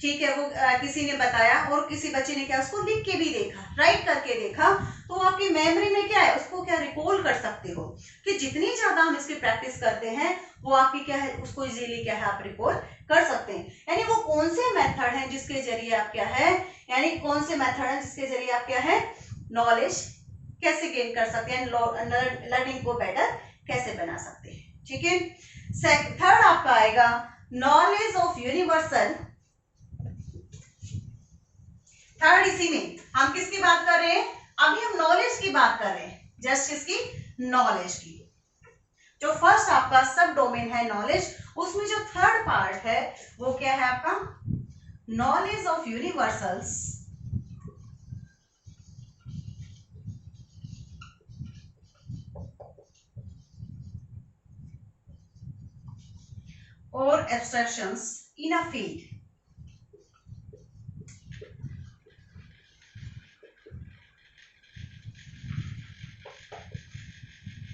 ठीक है, वो किसी ने बताया और किसी बच्चे ने क्या उसको लिख के भी देखा, राइट करके देखा, तो आपकी मेमोरी में क्या है, उसको क्या रिकॉल कर सकते हो कि जितनी ज्यादा हम इसकी प्रैक्टिस करते हैं वो आपकी क्या है, उसको इजीली क्या है आप रिकॉल कर सकते हैं। यानी वो कौन से मेथड हैं जिसके जरिए आप क्या है, यानी कौन से मेथड हैं जिसके जरिए आप क्या है नॉलेज कैसे गेन कर सकते हैं, लर्निंग को बेटर कैसे बना सकते हैं। ठीक है, थर्ड आपका आएगा नॉलेज ऑफ यूनिवर्सल। थर्ड, इसी में हम किसकी बात कर रहे हैं, अभी हम नॉलेज की बात कर रहे हैं, जस्ट किसकी, नॉलेज की। जो फर्स्ट आपका सब डोमेन है नॉलेज, उसमें जो थर्ड पार्ट है वो क्या है आपका नॉलेज ऑफ यूनिवर्सल्स और abstractions in a field.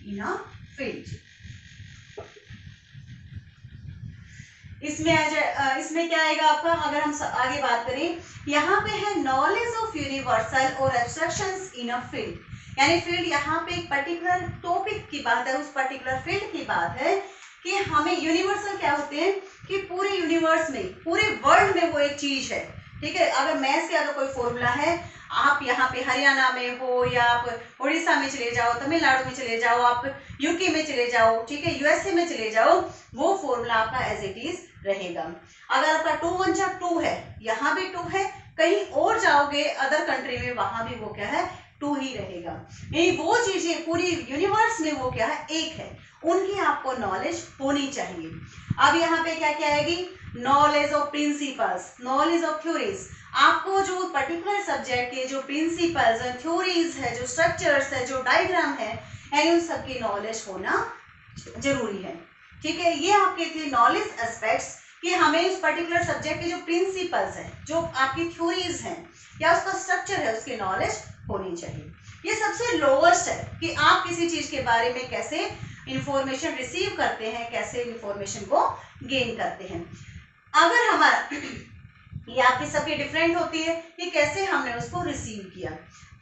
In a field, इसमें क्या आएगा आपका, अगर हम आगे बात करें, यहाँ पे है नॉलेज ऑफ यूनिवर्सल और एब्स्ट्रैक्शंस इन अ फील्ड, यानी फील्ड यहाँ पे एक पर्टिकुलर टॉपिक की बात है, उस पर्टिकुलर फील्ड की बात है कि हमें यूनिवर्सल क्या होते हैं कि पूरे यूनिवर्स में, पूरे वर्ल्ड में वो एक चीज है। ठीक है, अगर मैथ्स का अगर कोई फॉर्मूला है, आप यहाँ पे हरियाणा में हो या आप उड़ीसा में चले जाओ, तमिलनाडु में चले जाओ, आप यूके में चले जाओ, ठीक है, यूएसए में चले जाओ, वो फॉर्मूला आपका एज इट इज रहेगा। अगर आपका 2 1 जा 2 है, यहाँ भी 2 है, कहीं और जाओगे अदर कंट्री में, वहां भी वो क्या है 2 ही रहेगा। यानी वो चीजें पूरी यूनिवर्स में वो क्या है एक है, उनकी आपको नॉलेज होनी चाहिए। अब यहाँ पे क्या क्या आएगी, knowledge of principles, knowledge of theories, आपको जो पर्टिकुलर सब्जेक्ट के जो प्रिंसिपल्स है, थ्योरीज है, जो स्ट्रक्चर्स है, जो डायग्राम है, यानी उन सबकी नॉलेज होना जरूरी है। ठीक है, ये आपके थे नॉलेज एस्पेक्ट्स कि हमें इस पर्टिकुलर सब्जेक्ट के जो प्रिंसिपल्स हैं, जो आपकी थ्योरीज हैं या उसका स्ट्रक्चर है, उसकी नॉलेज होनी चाहिए। ये सबसे लोएस्ट है कि आप किसी चीज के बारे में कैसे इंफॉर्मेशन रिसीव करते हैं, कैसे इंफॉर्मेशन को गेन करते हैं। अगर हमारा ये आपकी सबकी डिफरेंट होती है कि कैसे हमने उसको रिसीव किया।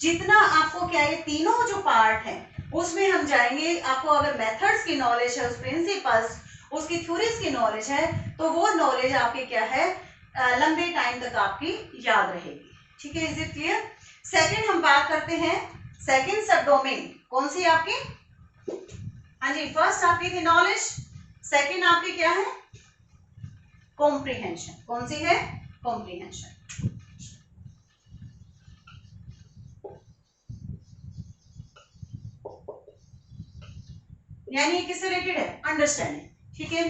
जितना आपको क्या ये तीनों जो पार्ट हैं उसमें हम जाएंगे, आपको अगर मेथड्स की नॉलेज है, उस प्रिंसिपल्स, उसकी थ्योरीज की नॉलेज है, तो वो नॉलेज आपकी क्या है लंबे टाइम तक आपकी याद रहेगी। ठीक है, इज इट क्लियर। सेकंड हम बात करते हैं, सेकंड सब डोमेन कौन सी आपकी, हाँ जी, फर्स्ट आपकी थी नॉलेज, सेकंड आपकी क्या है कॉम्प्रिहेंशन। कौन सी है, कॉम्प्रिहेंशन। यानी किससे रिलेटेड है, अंडरस्टैंडिंग। ठीक है,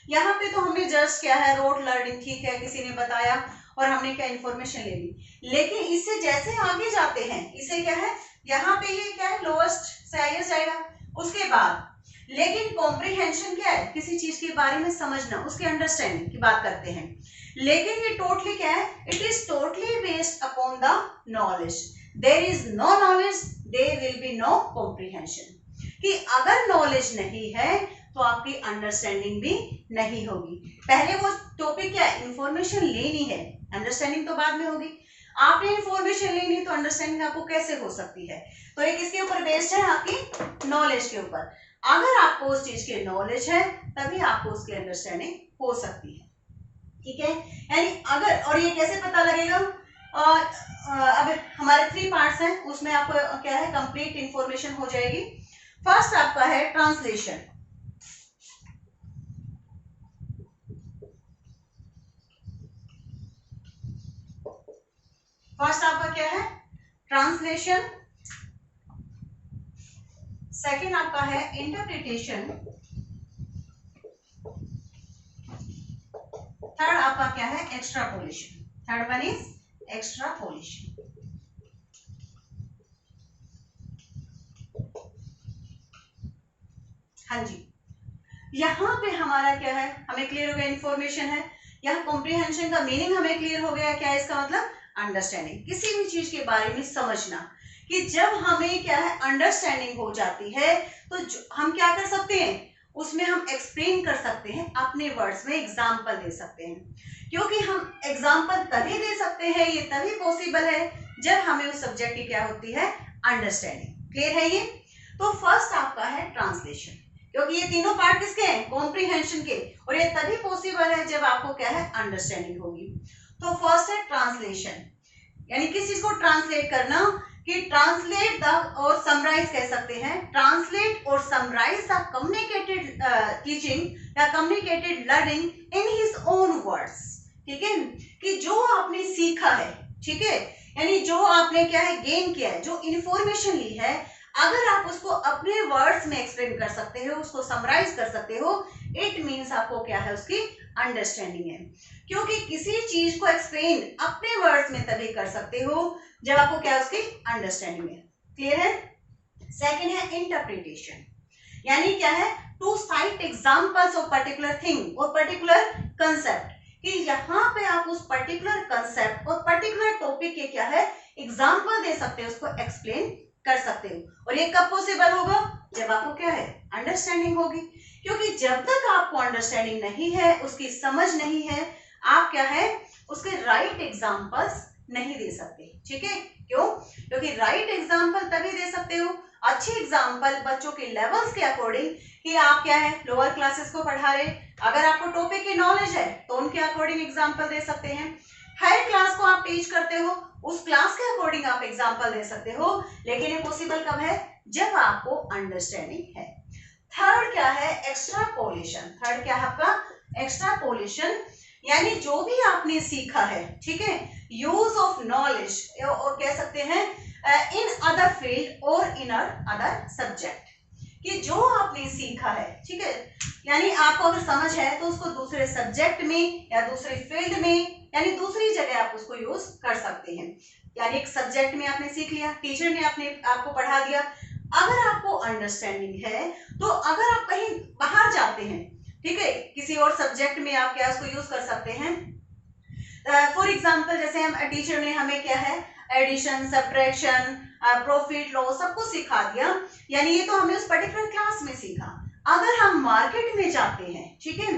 यहाँ पे तो हमने जस्ट क्या है रोट लर्निंग, ठीक है, किसी ने बताया और हमने क्या इन्फॉर्मेशन ले ली, लेकिन इससे जैसे आगे जाते हैं, इसे क्या है यहाँ पे ये क्या है लोएस्ट से हाईएस्ट जाएगा, उसके बाद लेकिन कॉम्प्रिहेंशन क्या है, किसी चीज के बारे में समझना, उसके अंडरस्टैंडिंग की बात करते हैं, लेकिन ये टोटली क्या है, it is totally based upon the knowledge. There is no knowledge, there will be no comprehension. कि अगर नॉलेज नहीं है तो आपकी अंडरस्टैंडिंग भी नहीं होगी। पहले वो टॉपिक क्या है, इंफॉर्मेशन लेनी है, अंडरस्टैंडिंग तो बाद में होगी। आपने इंफॉर्मेशन लेनी तो अंडरस्टैंडिंग आपको कैसे हो सकती है, तो ये किसके ऊपर बेस्ड है, आपकी नॉलेज के ऊपर। अगर आपको उस चीज की नॉलेज है तभी आपको उसकी अंडरस्टैंडिंग हो सकती है। ठीक है, यानी अगर, और ये कैसे पता लगेगा, अब हमारे 3 पार्ट्स हैं, उसमें आपको क्या है कंप्लीट इंफॉर्मेशन हो जाएगी। फर्स्ट आपका है ट्रांसलेशन। फर्स्ट आपका क्या है ट्रांसलेशन, सेकंड आपका है इंटरप्रिटेशन, थर्ड आपका क्या है extrapolation. Third one is extrapolation. हाँ जी, यहाँ पे हमारा क्या है, हमें क्लियर हो गया इंफॉर्मेशन है, यहाँ कॉम्प्रिहेंशन का मीनिंग हमें क्लियर हो गया, क्या है इसका मतलब अंडरस्टैंडिंग, किसी भी चीज के बारे में समझना। कि जब हमें क्या है अंडरस्टैंडिंग हो जाती है तो हम क्या कर सकते हैं, उसमें हम एक्सप्लेन कर सकते हैं, अपने वर्ड्स में एग्जाम्पल दे सकते हैं। क्योंकि हम एग्जाम्पल तभी दे सकते हैं, ये तभी पॉसिबल है जब हमें उस सब्जेक्ट की क्या होती है, अंडरस्टैंडिंग। क्लियर है ये? तो फर्स्ट आपका है ट्रांसलेशन, क्योंकि ये तीनों पार्ट किसके हैं, कॉम्प्रिहेंशन के, और ये तभी पॉसिबल है जब आपको क्या है, अंडरस्टैंडिंग होगी। तो फर्स्ट है ट्रांसलेशन, यानी किस चीज को ट्रांसलेट करना, कि ट्रांसलेट द और समराइज कह सकते हैं, ट्रांसलेट और समराइज द कम्युनिकेटेड टीचिंग या communicated learning in his own words. ठीक है, कि जो आपने सीखा है, ठीक है, यानी जो आपने क्या है, गेन किया है, जो इंफॉर्मेशन ली है, अगर आप उसको अपने वर्ड्स में एक्सप्लेन कर सकते हो, उसको समराइज कर सकते हो, इट मीन्स आपको क्या है, उसकी अंडरस्टैंडिंग है। क्योंकि किसी चीज को एक्सप्लेन अपने वर्ड्स में तभी कर सकते हो जब आपको क्या, उसकी अंडरस्टैंडिंग है। क्लियर है? सेकंड है इंटरप्रिटेशन, यानी क्या है, to cite examples of particular thing और पर्टिकुलर कंसेप्ट, कि यहाँ पे आप उस पर्टिकुलर कंसेप्ट और पर्टिकुलर टॉपिक के क्या है, एग्जांपल दे सकते हो, उसको एक्सप्लेन कर सकते हो। और ये कब पॉसिबल होगा, जब आपको क्या है, अंडरस्टैंडिंग होगी। क्योंकि जब तक आपको अंडरस्टैंडिंग नहीं है, उसकी समझ नहीं है, आप क्या है, उसके राइट एग्जांपल्स नहीं दे सकते। ठीक है, क्यों? क्योंकि राइट एग्जांपल तभी दे सकते हो, अच्छे एग्जांपल बच्चों के लेवल्स के अकॉर्डिंग, कि आप क्या है, लोअर क्लासेस को पढ़ा रहे, अगर आपको टॉपिक की नॉलेज है तो उनके अकॉर्डिंग एग्जांपल दे सकते हैं। हायर क्लास को आप टीच करते हो, उस क्लास के अकॉर्डिंग आप एग्जांपल दे सकते हो, लेकिन ये पॉसिबल कब है, जब आपको अंडरस्टैंडिंग है। थर्ड क्या है, एक्स्ट्रापोलेशन। थर्ड क्या है आपका, एक्स्ट्रापोलेशन, यानी जो भी आपने सीखा है, ठीक है, यूज ऑफ नॉलेज, और कह सकते हैं इन अदर फील्ड और इन अदर सब्जेक्ट, कि जो आपने सीखा है, ठीक है, यानी आपको अगर समझ है तो उसको दूसरे सब्जेक्ट में या दूसरे फील्ड में, यानी दूसरी जगह आप उसको यूज कर सकते हैं। यानी एक सब्जेक्ट में आपने सीख लिया, टीचर ने आपको पढ़ा दिया, अगर आपको अंडरस्टैंडिंग है तो अगर आप कहीं बाहर जाते हैं, ठीक है, किसी और सब्जेक्ट में आप क्या उसको यूज कर सकते हैं। फॉर एग्जाम्पल, जैसे हम टीचर ने हमें क्या है, एडिशन, सब्ट्रैक्शन, प्रॉफिट लॉस सबको सिखा दिया, यानी ये तो हमने उस पर्टिकुलर क्लास में सीखा। अगर हम मार्केट में जाते हैं, ठीक है,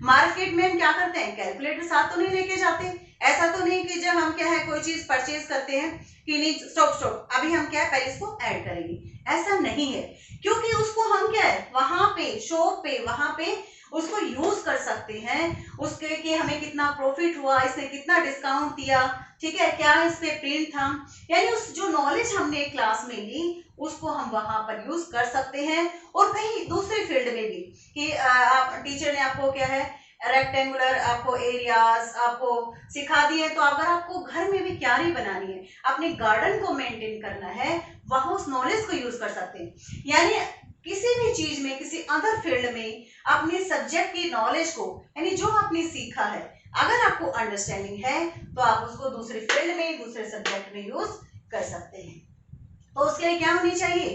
मार्केट में हम क्या करते हैं, कैलकुलेटर साथ तो नहीं लेके जाते, ऐसा तो नहीं कि जब हम क्या है कोई चीज परचेज करते हैं कि नहीं, स्टॉप अभी हम क्या है पहले इसको ऐड करेंगे, ऐसा नहीं है। क्योंकि उसको हम क्या है, वहां पे शॉप पे वहां पे उसको यूज कर सकते हैं, उसके कि हमें कितना प्रॉफिट हुआ, इसने कितना डिस्काउंट दिया, ठीक है, क्या इस पे प्रिंट था, यानी उस जो नॉलेज हमने क्लास में ली उसको हम वहां पर यूज कर सकते हैं। और कहीं दूसरे फील्ड में भी, कि आप टीचर ने आपको क्या है, रेक्टेंगुलर आपको एरियाज आपको सिखा दिए, तो अगर आपको घर में भी क्यारी बनानी है, अपने गार्डन को मेंटेन करना है, वहां उस नॉलेज को यूज कर सकते हैं। यानी किसी भी चीज में, किसी अदर फील्ड में अपने सब्जेक्ट की नॉलेज को, यानी जो आपने सीखा है, अगर आपको अंडरस्टैंडिंग है तो आप उसको दूसरे फील्ड में, दूसरे सब्जेक्ट में यूज कर सकते हैं। तो उसके लिए क्या होनी चाहिए,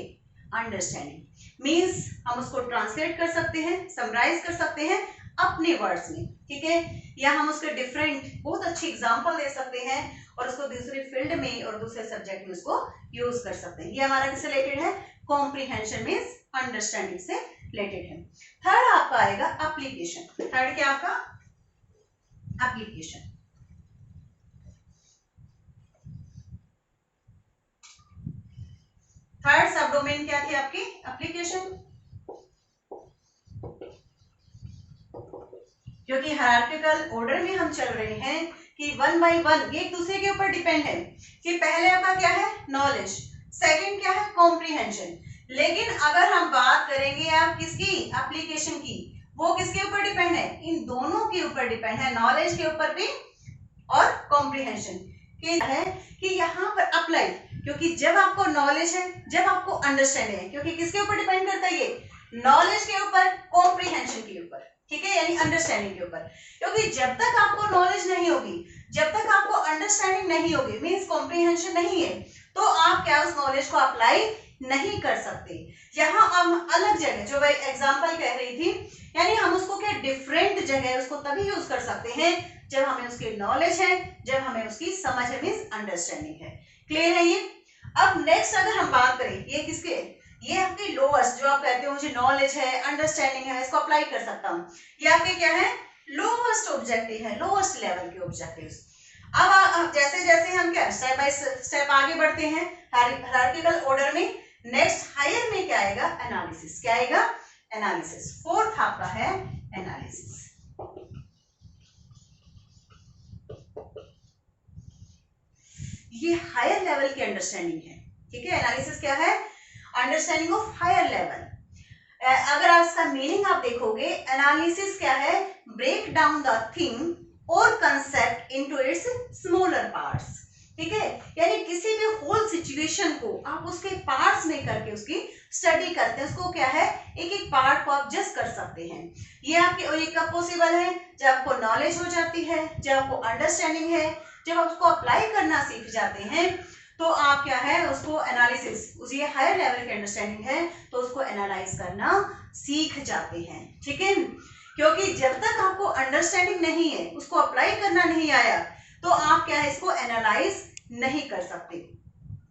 अंडरस्टैंडिंग। मींस हम उसको ट्रांसलेट कर सकते हैं, समराइज कर सकते हैं अपने वर्ड्स में, ठीक है, या हम उसके डिफरेंट बहुत अच्छी एग्जांपल दे सकते हैं और उसको दूसरे फील्ड में और दूसरे सब्जेक्ट में उसको यूज कर सकते हैं। ये हमारा किससे रिलेटेड है, कॉम्प्रिहेंशन मींस अंडरस्टैंडिंग से रिलेटेड है। थर्ड आपका आएगा एप्लीकेशन। थर्ड क्या आपका, एप्लीकेशन। थर्ड सब डोमेन क्या थी आपकी, एप्लीकेशन। क्योंकि हायरार्किकल ऑर्डर में हम चल रहे हैं कि वन बाय वन ये एक दूसरे के ऊपर डिपेंड है, कि पहले आपका क्या है, नॉलेज, सेकंड क्या है, कॉम्प्रिहेंशन। लेकिन अगर हम बात करेंगे आप किसकी, एप्लीकेशन की, वो किसके ऊपर डिपेंड है, इन दोनों के ऊपर डिपेंड है, नॉलेज के ऊपर भी और कॉम्प्रिहेंशन के है, कि यहाँ पर अप्लाई, क्योंकि जब आपको नॉलेज है, जब आपको अंडरस्टैंडिंग है, क्योंकि किसके ऊपर डिपेंड करता है, ये नॉलेज के ऊपर, कॉम्प्रिहेंशन के ऊपर, ठीक है, यानी अंडरस्टैंडिंग के ऊपर। क्योंकि जब तक आपको नॉलेज नहीं होगी, जब तक आपको अंडरस्टैंडिंग नहीं होगी, मींस कॉम्प्रिहेंशन नहीं है, तो आप क्या उस नॉलेज को अप्लाई नहीं कर सकते। यहाँ हम अलग जगह, जो मैं एग्जांपल कह रही थी, यानी हम उसको क्या डिफरेंट जगह उसको तभी यूज कर सकते हैं जब हमें उसकी नॉलेज है, जब हमें उसकी समझ है, मींस अंडरस्टैंडिंग है। क्लियर है ये? अब नेक्स्ट अगर हम बात करें, ये किसके, ये आपकी लोएस्ट, जो आप कहते हो मुझे नॉलेज है, अंडरस्टैंडिंग है, मैं इसको अप्लाई कर सकता हूँ, ये आपके क्या है, लोएस्ट ऑब्जेक्टिव है, लोएस्ट लेवल के ऑब्जेक्टिव्स। अब जैसे जैसे हम क्या स्टेप बाय स्टेप आगे बढ़ते हैं हायरार्किकल ऑर्डर में, नेक्स्ट हायर में क्या आएगा, एनालिसिस। क्या आएगा, एनालिसिस। फोर्थ आपका है एनालिसिस। ये हायर लेवल की अंडरस्टैंडिंग है, ठीक है। एनालिसिस क्या है, अंडरस्टैंडिंग ऑफ हायर लेवल। अगर इसका मीनिंग आप देखोगे, एनालिसिस क्या है, ब्रेक डाउन द थिंग और concept into its smaller parts, ठीक है। यानी किसी भी होल सिचुएशन को आप उसके पार्ट्स में करके उसकी स्टडी करते हैं, उसको क्या है, एक एक पार्ट को आप जज कर सकते हैं। ये आपके, और ये कब पॉसिबल है, जब आपको नॉलेज हो जाती है, जब आपको अंडरस्टैंडिंग है, जब आप उसको अप्लाई करना सीख जाते हैं, तो आप क्या है उसको एनालिसिस, ये हायर लेवल की अंडरस्टैंडिंग है, तो उसको एनालाइज करना सीख जाते हैं, ठीक है। क्योंकि जब तक आपको अंडरस्टैंडिंग नहीं है, उसको अप्लाई करना नहीं आया, तो आप क्या है इसको एनालाइज नहीं कर सकते।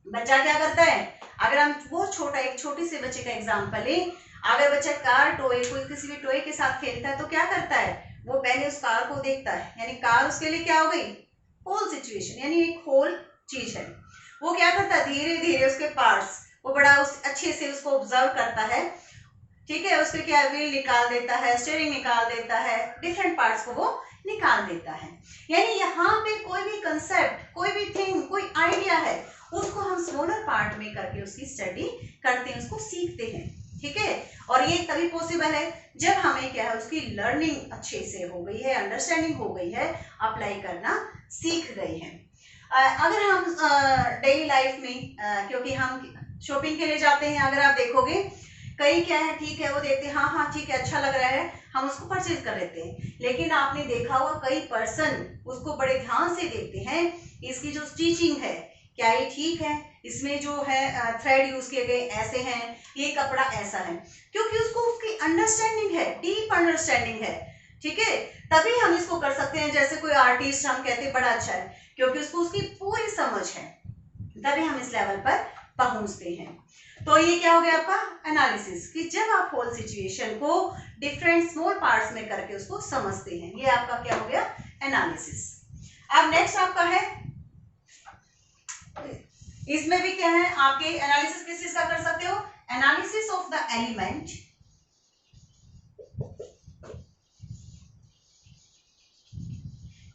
बच्चा क्या करता है, अगर हम वो छोटा, एक छोटी सी बच्चे का एग्जांपल लें, अगर बच्चा कार टॉय, कोई किसी भी टॉय के साथ खेलता है, तो क्या करता है, वो पहले उस कार को देखता है, यानी कार उसके लिए क्या हो गई, होल सिचुएशन, यानी एक होल चीज है। वो क्या करता है, धीरे धीरे उसके पार्ट्स वो बड़ा अच्छे से उसको ऑब्जर्व करता है, ठीक है। उसके क्या, व्हील निकाल देता है, स्टीयरिंग निकाल देता है, डिफरेंट पार्ट्स को वो निकाल देता है। यानी यहाँ पे कोई भी कंसेप्ट, कोई भी थिंग, कोई आइडिया है, उसको हम स्मॉलर पार्ट में करके उसकी स्टडी करते हैं, उसको सीखते हैं, ठीक है। और ये तभी पॉसिबल है जब हमें क्या है, उसकी लर्निंग अच्छे से हो गई है, अंडरस्टैंडिंग हो गई है, अप्लाई करना सीख गए हैं। अगर हम डेली लाइफ में, क्योंकि हम शॉपिंग के लिए जाते हैं, अगर आप देखोगे कई क्या है, ठीक है वो देखते हैं, हाँ हाँ ठीक है अच्छा लग रहा है, हम उसको परचेज कर लेते हैं। लेकिन आपने देखा होगा कई पर्सन उसको बड़े ध्यान से देखते हैं, इसकी जो स्टिचिंग है क्या ये ठीक है, इसमें जो है थ्रेड यूज किए गए ऐसे हैं, ये कपड़ा ऐसा है, क्योंकि उसको उसकी अंडरस्टैंडिंग है, डीप अंडरस्टैंडिंग है, ठीक है। तभी हम इसको कर सकते हैं। जैसे कोई आर्टिस्ट हम कहते हैं बड़ा अच्छा है, क्योंकि उसको उसकी पूरी समझ है, तभी हम इस लेवल पर पहुंचते हैं। तो ये क्या हो गया आपका एनालिसिस, कि जब आप होल सिचुएशन को डिफरेंट स्मॉल पार्ट्स में करके उसको समझते हैं, ये आपका क्या हो गया एनालिसिस। अब नेक्स्ट आपका है, इसमें भी क्या है, आपके एनालिसिस किस चीज का कर सकते हो, एनालिसिस ऑफ द एलिमेंट,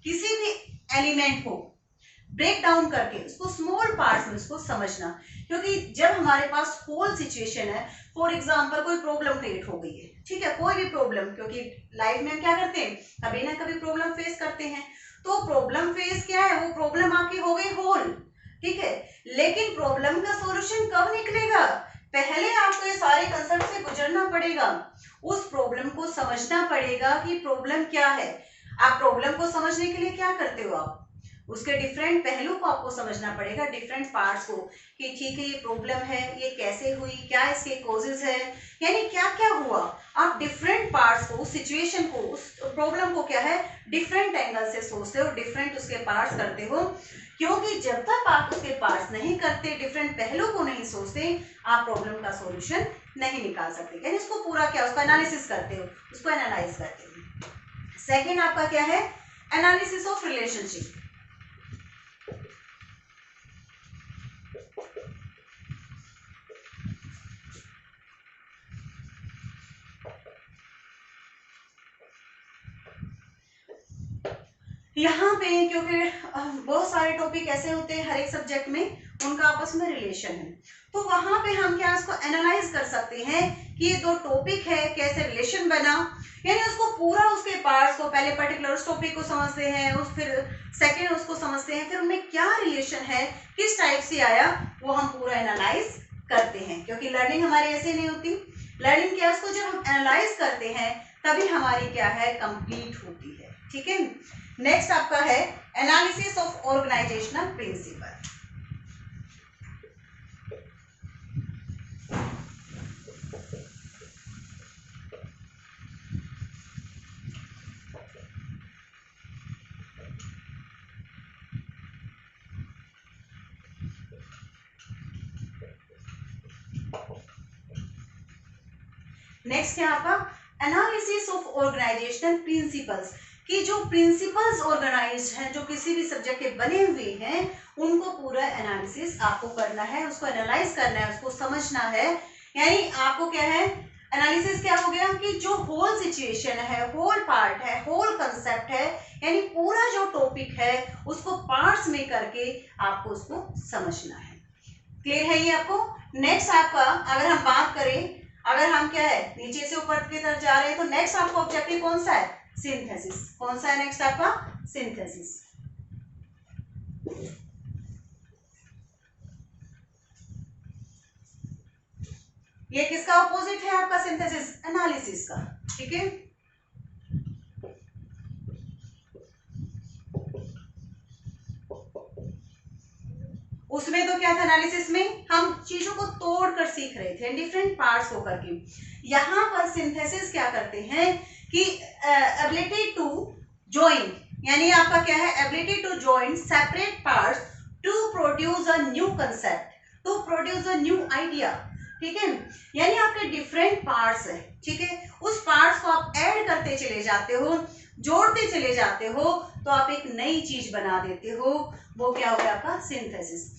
किसी भी एलिमेंट को ब्रेक डाउन करके उसको स्मॉल पार्ट्स में उसको समझना। क्योंकि जब हमारे पास होल सिचुएशन है, फॉर एग्जांपल कोई प्रॉब्लम क्रिएट हो गई है, ठीक है, कोई भी प्रॉब्लम, क्योंकि लाइफ में हम क्या करते हैं, कभी ना कभी प्रॉब्लम फेस करते हैं, तो प्रॉब्लम फेस क्या है, वो प्रॉब्लम आपकी हो गई होल, ठीक है। लेकिन प्रॉब्लम का सोल्यूशन कब निकलेगा, पहले आपको ये सारे कंसेप्ट से गुजरना पड़ेगा, उस प्रॉब्लम को समझना पड़ेगा कि प्रॉब्लम क्या है। आप प्रॉब्लम को समझने के लिए क्या करते हो, आप उसके डिफरेंट पहलू को आपको समझना पड़ेगा, डिफरेंट पार्ट्स को, कि ठीक है ये प्रॉब्लम है, ये कैसे हुई, क्या इसके कॉजेज है, यानी क्या क्या हुआ। आप डिफरेंट पार्ट्स को, उस सिचुएशन को, उस प्रॉब्लम को क्या है डिफरेंट एंगल से सोचते हो, डिफरेंट उसके पार्ट्स करते हो। क्योंकि जब तक आप उसके पार्ट्स नहीं करते, डिफरेंट पहलू को नहीं सोचते, आप प्रॉब्लम का सोल्यूशन नहीं निकाल सकते, यानी उसको पूरा क्या, उसका एनालिसिस करते हो, उसको एनालाइज करते हो। सेकेंड आपका क्या है, एनालिसिस ऑफ रिलेशनशिप। यहाँ पे क्योंकि बहुत सारे टॉपिक ऐसे होते हैं हर एक सब्जेक्ट में, उनका आपस में रिलेशन है, तो वहां पे हम क्या उसको एनालाइज कर सकते हैं कि ये दो टॉपिक है, कैसे रिलेशन बना, यानी उसको पूरा उसके पार्ट्स को, पहले पर्टिकुलर उस टॉपिक को समझते हैं, उस फिर सेकेंड उसको समझते हैं, फिर उनमें क्या रिलेशन है, किस टाइप से आया, वो हम पूरा एनालाइज करते हैं। क्योंकि लर्निंग हमारी ऐसे नहीं होती, लर्निंग क्या, उसको जब हम एनालाइज करते हैं तभी हमारी क्या है कंप्लीट होती है, ठीक है। नेक्स्ट आपका है analysis of organisational principle. Next क्या आपका एनालिसिस ऑफ ऑर्गेनाइजेशनल प्रिंसिपल्स, कि जो प्रिंसिपल्स ऑर्गेनाइज्ड हैं, जो किसी भी सब्जेक्ट के बने हुए हैं, उनको पूरा एनालिसिस आपको करना है, उसको एनालाइज करना है, उसको समझना है। यानी आपको क्या है, एनालिसिस क्या हो गया कि जो होल सिचुएशन है, होल पार्ट है, होल कंसेप्ट है, यानी पूरा जो टॉपिक है उसको पार्ट्स में करके आपको उसको समझना है। क्लियर है ये आपको? नेक्स्ट आपका अगर हम बात करें, अगर हम क्या है नीचे से ऊपर की तरफ जा रहे हैं, तो नेक्स्ट आपका ऑब्जेक्टिव कौन सा है? सिंथेसिस। कौन सा है नेक्स्ट आपका? सिंथेसिस। ये किसका अपोजिट है आपका? सिंथेसिस, एनालिसिस का। ठीक है, उसमें तो क्या था, एनालिसिस में हम चीजों को तोड़कर सीख रहे थे, डिफरेंट पार्ट्स को करके। यहां पर सिंथेसिस क्या करते हैं कि एबिलिटी टू जॉइन, यानी आपका क्या है, ability to join separate parts to produce a new concept, to produce a new idea. ठीक है, यानी आपके डिफरेंट पार्ट्स है, ठीक है, उस पार्ट्स को आप ऐड करते चले जाते हो, जोड़ते चले जाते हो, तो आप एक नई चीज बना देते हो। वो क्या हो गया आपका? सिंथेसिस।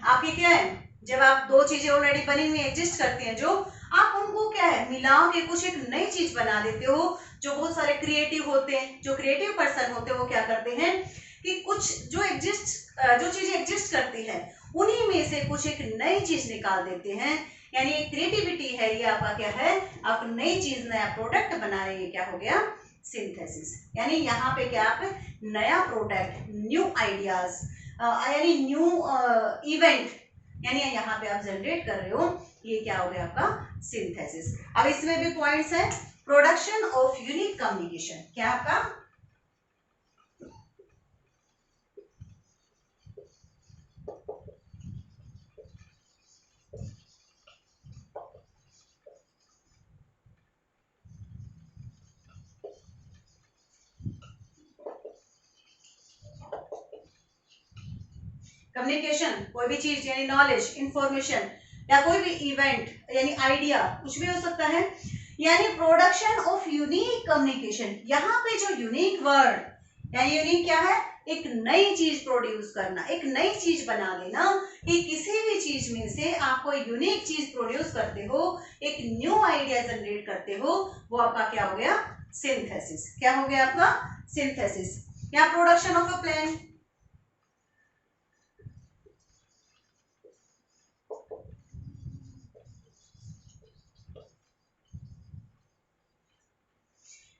आपके क्या है, जब आप दो चीजें ऑलरेडी बनी हुई एग्जिस्ट करती हैं, जो आप उनको क्या है मिला के कुछ एक नई चीज बना देते हो। जो बहुत सारे क्रिएटिव होते हैं, जो क्रिएटिव पर्सन होते हैं, वो क्या करते हैं कि कुछ जो चीजें एग्जिस्ट करती है उन्हीं में से कुछ एक नई चीज निकाल देते हैं। यानी एक क्रिएटिविटी है, ये आपका क्या है, आप नई चीज, नया प्रोडक्ट बना रहे हैं, क्या हो गया? सिंथेसिस। यानी यहाँ पे क्या आप नया प्रोडक्ट, न्यू आइडियाज, यानी न्यू इवेंट, यानी यहाँ पे आप जनरेट कर रहे हो, ये क्या हो गया आपका? सिंथेसिस। अब इसमें भी पॉइंट्स है, प्रोडक्शन ऑफ यूनिक कम्युनिकेशन, क्या आपका? कम्युनिकेशन, कोई भी चीज यानी नॉलेज, इंफॉर्मेशन, या कोई भी इवेंट यानी आइडिया, कुछ भी हो सकता है। यानी प्रोडक्शन ऑफ यूनिक कम्युनिकेशन, यहाँ पे जो यूनिक वर्ड यानी यूनिक क्या है, एक नई चीज प्रोड्यूस करना, एक नई चीज बना देना, कि किसी भी चीज में से आप कोई यूनिक चीज प्रोड्यूस करते हो, एक न्यू आइडिया जनरेट करते हो, वो आपका क्या हो गया? सिंथेसिस। क्या हो गया आपका? सिंथेसिस। या प्रोडक्शन ऑफ अ प्लान,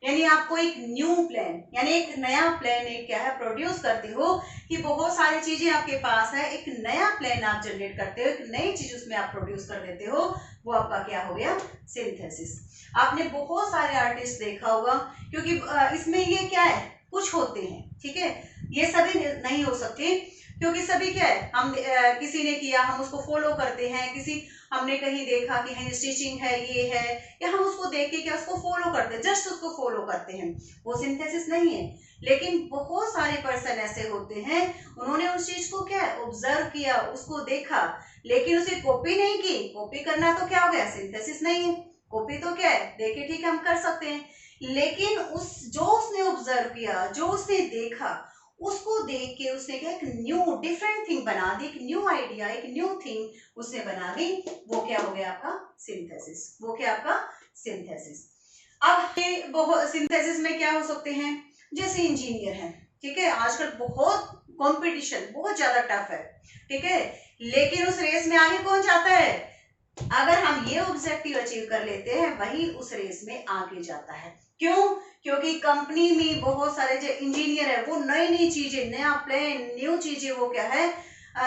यानी आपको एक न्यू प्लान, यानी एक नया प्लान, एक क्या है प्रोड्यूस करते हो, कि बहुत सारी चीजें आपके पास है, एक नया प्लान आप जनरेट करते हो, एक नई चीज उसमें आप प्रोड्यूस कर देते हो, वो आपका क्या हो गया? सिंथेसिस। आपने बहुत सारे आर्टिस्ट देखा होगा, क्योंकि इसमें ये क्या है, कुछ होते हैं, ठीक है, ये सभी नहीं हो सकते, क्योंकि सभी क्या है, हम किसी ने किया, हम उसको फॉलो करते हैं, किसी हमने कहीं देखा कि है स्टिचिंग है, ये है, या हम उसको देख के क्या उसको फॉलो करते हैं, जस्ट उसको फॉलो करते हैं, वो सिंथेसिस नहीं है। लेकिन बहुत सारे पर्सन ऐसे होते हैं, उन्होंने उस चीज को क्या ऑब्जर्व किया, उसको देखा, लेकिन उसे कॉपी नहीं की। कॉपी करना तो क्या हो गया? सिंथेसिस नहीं है। कॉपी तो क्या है, देखे ठीक है हम कर सकते हैं, लेकिन उस जो उसने ऑब्जर्व किया, जो उसने देखा, उसको देख के उसने क्या एक न्यू डिफरेंट थिंग बना दी, एक न्यू आइडिया, एक न्यू थिंग उसने बना दी, वो क्या हो गया आपका? सिंथेसिस। वो क्या आपका? सिंथेसिस। अब ये बहुत सिंथेसिस में क्या हो सकते हैं, जैसे इंजीनियर हैं, ठीक है, आजकल बहुत कंपटीशन बहुत ज्यादा टफ है, ठीक है, लेकिन उस रेस में आगे कौन जाता है? अगर हम ये ऑब्जेक्टिव अचीव कर लेते हैं, वही उस रेस में आगे जाता है। क्यों? क्योंकि कंपनी में बहुत सारे जो इंजीनियर है, वो नई नई चीजें, नया प्लान, न्यू चीजें वो क्या है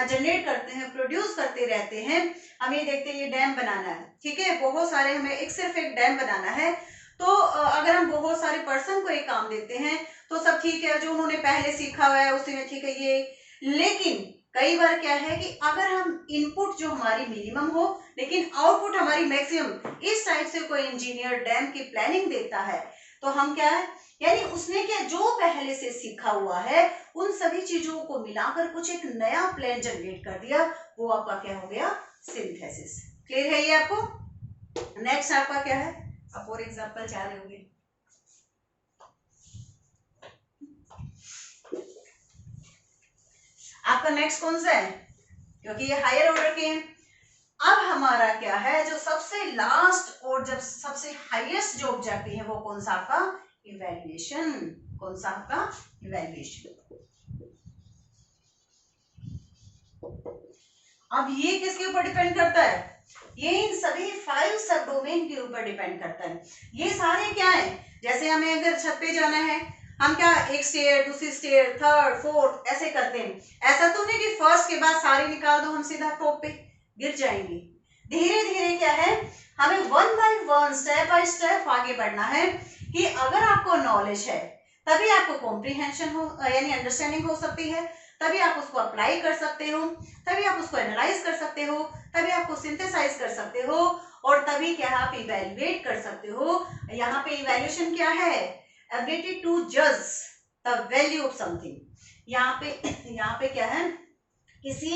जनरेट करते हैं, प्रोड्यूस करते रहते हैं। हम ये देखते हैं, ये डैम बनाना है, ठीक है, बहुत सारे हमें सिर्फ एक डैम बनाना है, तो अगर हम बहुत सारे पर्सन को एक काम देते हैं, तो सब ठीक है, जो उन्होंने पहले सीखा हुआ है उसी में ठीक है ये। लेकिन कई बार क्या है कि अगर हम इनपुट जो हमारी मिनिमम हो, लेकिन आउटपुट हमारी मैक्सिमम, इस टाइप से कोई इंजीनियर डैम की प्लानिंग देता है, तो हम क्या है, यानी उसने क्या जो पहले से सीखा हुआ है, उन सभी चीजों को मिलाकर कुछ एक नया प्लान जनरेट कर दिया, वो आपका क्या हो गया? सिंथेसिस। क्लियर है ये आपको? नेक्स्ट आपका क्या है? आप और एग्जाम्पल चाह रहे होंगे। आपका नेक्स्ट कौन सा है, क्योंकि ये हायर ऑर्डर के हैं। अब हमारा क्या है, जो सबसे लास्ट और जब सबसे हाईएस्ट जो ऑब्जेक्टिव है वो कौन सा आपका, इवैल्यूएशन। कौन सा आपका, इवैल्यूएशन। अब ये किसके ऊपर डिपेंड करता है, ये इन सभी 5 सब डोमेन के ऊपर डिपेंड करता है। ये सारे क्या है, जैसे हमें अगर छत पे जाना है, हम क्या एक स्टेयर, दूसरी स्टेयर, थर्ड, फोर्थ ऐसे करते हैं। ऐसा तो नहीं कि फर्स्ट के बाद सारे निकाल दो, हम सीधा टॉप पे गिर जाएंगे। धीरे धीरे क्या है, हमें 1 बाय 1 स्टेप बाय स्टेप आगे बढ़ना है कि अगर आपको नॉलेज है तभी आपको कॉम्प्रिहेंशन हो यानी अंडरस्टैंडिंग हो सकती है, तभी आप उसको अप्लाई कर सकते हो, तभी आप उसको एनालाइज कर सकते हो, तभी आपको सिंथेसाइज कर सकते हो, और तभी क्या आप इवैल्यूएट कर सकते हो। यहाँ पे इवैल्यूएशन क्या है, एबिलिटी टू जज द वैल्यू ऑफ समथिंग। यहाँ पे क्या है, किसी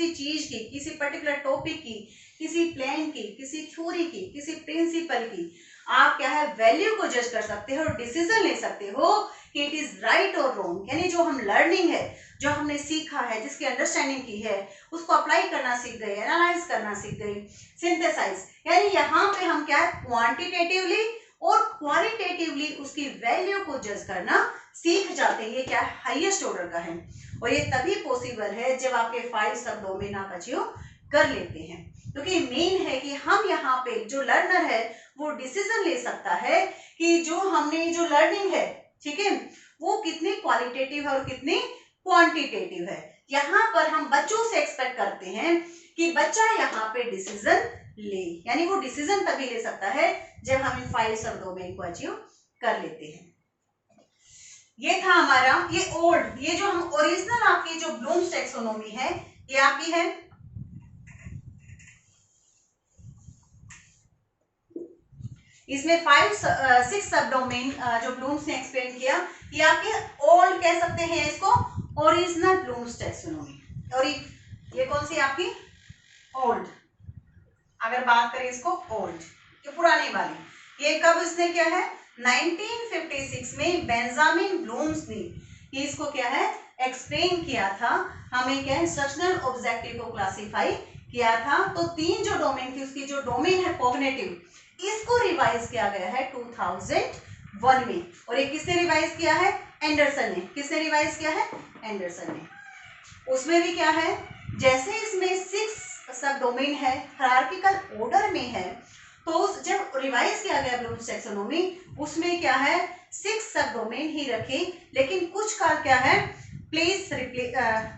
चीज की, किसी पर्टिकुलर टॉपिक की, किसी प्लान की, किसी थ्योरी की, किसी प्रिंसिपल की आप क्या है वैल्यू को जज कर सकते हो और डिसीजन ले सकते हो कि इट इज राइट और रॉन्ग। यानी जो हम लर्निंग है, जो हमने सीखा है, जिसकी अंडरस्टैंडिंग की है, उसको अप्लाई करना सीख गए, एनालाइज करना सीख गए, सिंथेसाइज। यानी यहाँ पे हम क्या है क्वांटिटेटिवली और क्वालिटेटिवली उसकी वैल्यू को जज करना सीख जाते हैं। ये क्या है, हाईएस्ट ऑर्डर का है, और ये तभी पॉसिबल है जब आपके 5 सब डोमेन आप अचीव कर लेते हैं। क्योंकि मेन है कि हम यहाँ पे जो लर्नर है वो डिसीजन ले सकता है कि जो हमने जो लर्निंग है, ठीक है, वो कितनी क्वालिटेटिव है और कितनी क्वांटिटेटिव है। यहाँ पर हम बच्चों से एक्सपेक्ट करते हैं कि बच्चा यहाँ पे डिसीजन ले, यानी वो डिसीजन तभी ले सकता है जब हम इन 5 सब डोमेन को अचीव कर लेते हैं। ये था हमारा ये ओल्ड, ये जो हम ओरिजिनल आपकी जो ब्लूम्स टैक्सोनॉमी है ये आपकी है। इसमें 6 सब डोमेन जो ब्लूम्स ने एक्सप्लेन किया, ये आपके ओल्ड कह सकते हैं इसको, ओरिजिनल ब्लूम्स टैक्सोनॉमी। और ये कौन सी आपकी ओल्ड, अगर बात करें इसको ओल्ड, ये पुराने वाली। ये कब इसने क्या है 1956 में बेंजामिन ब्लूम्स ने इसको क्या है एक्सप्लेन किया था। हमें क्या इंस्ट्रक्शनल ऑब्जेक्टिव को क्लासिफाई किया था। तो 3 जो डोमेन थी, उसकी जो डोमेन है कॉग्निटिव, इसको रिवाइज किया गया है 2001 में। और ये किसने रिवाइज किया है, एंडरसन ने। किसने रिवाइज किया है, एंडरसन ने। उसमें भी क्या है, जैसे इसमें 6 सब डोमेन है, हायरार्किकल ऑर्डर में है, तो जब रिवाइज किया गया ब्लूम्स टैक्सोनॉमी, उसमें क्या है 6 सब डोमेन ही रखे, लेकिन कुछ का क्या है प्लेस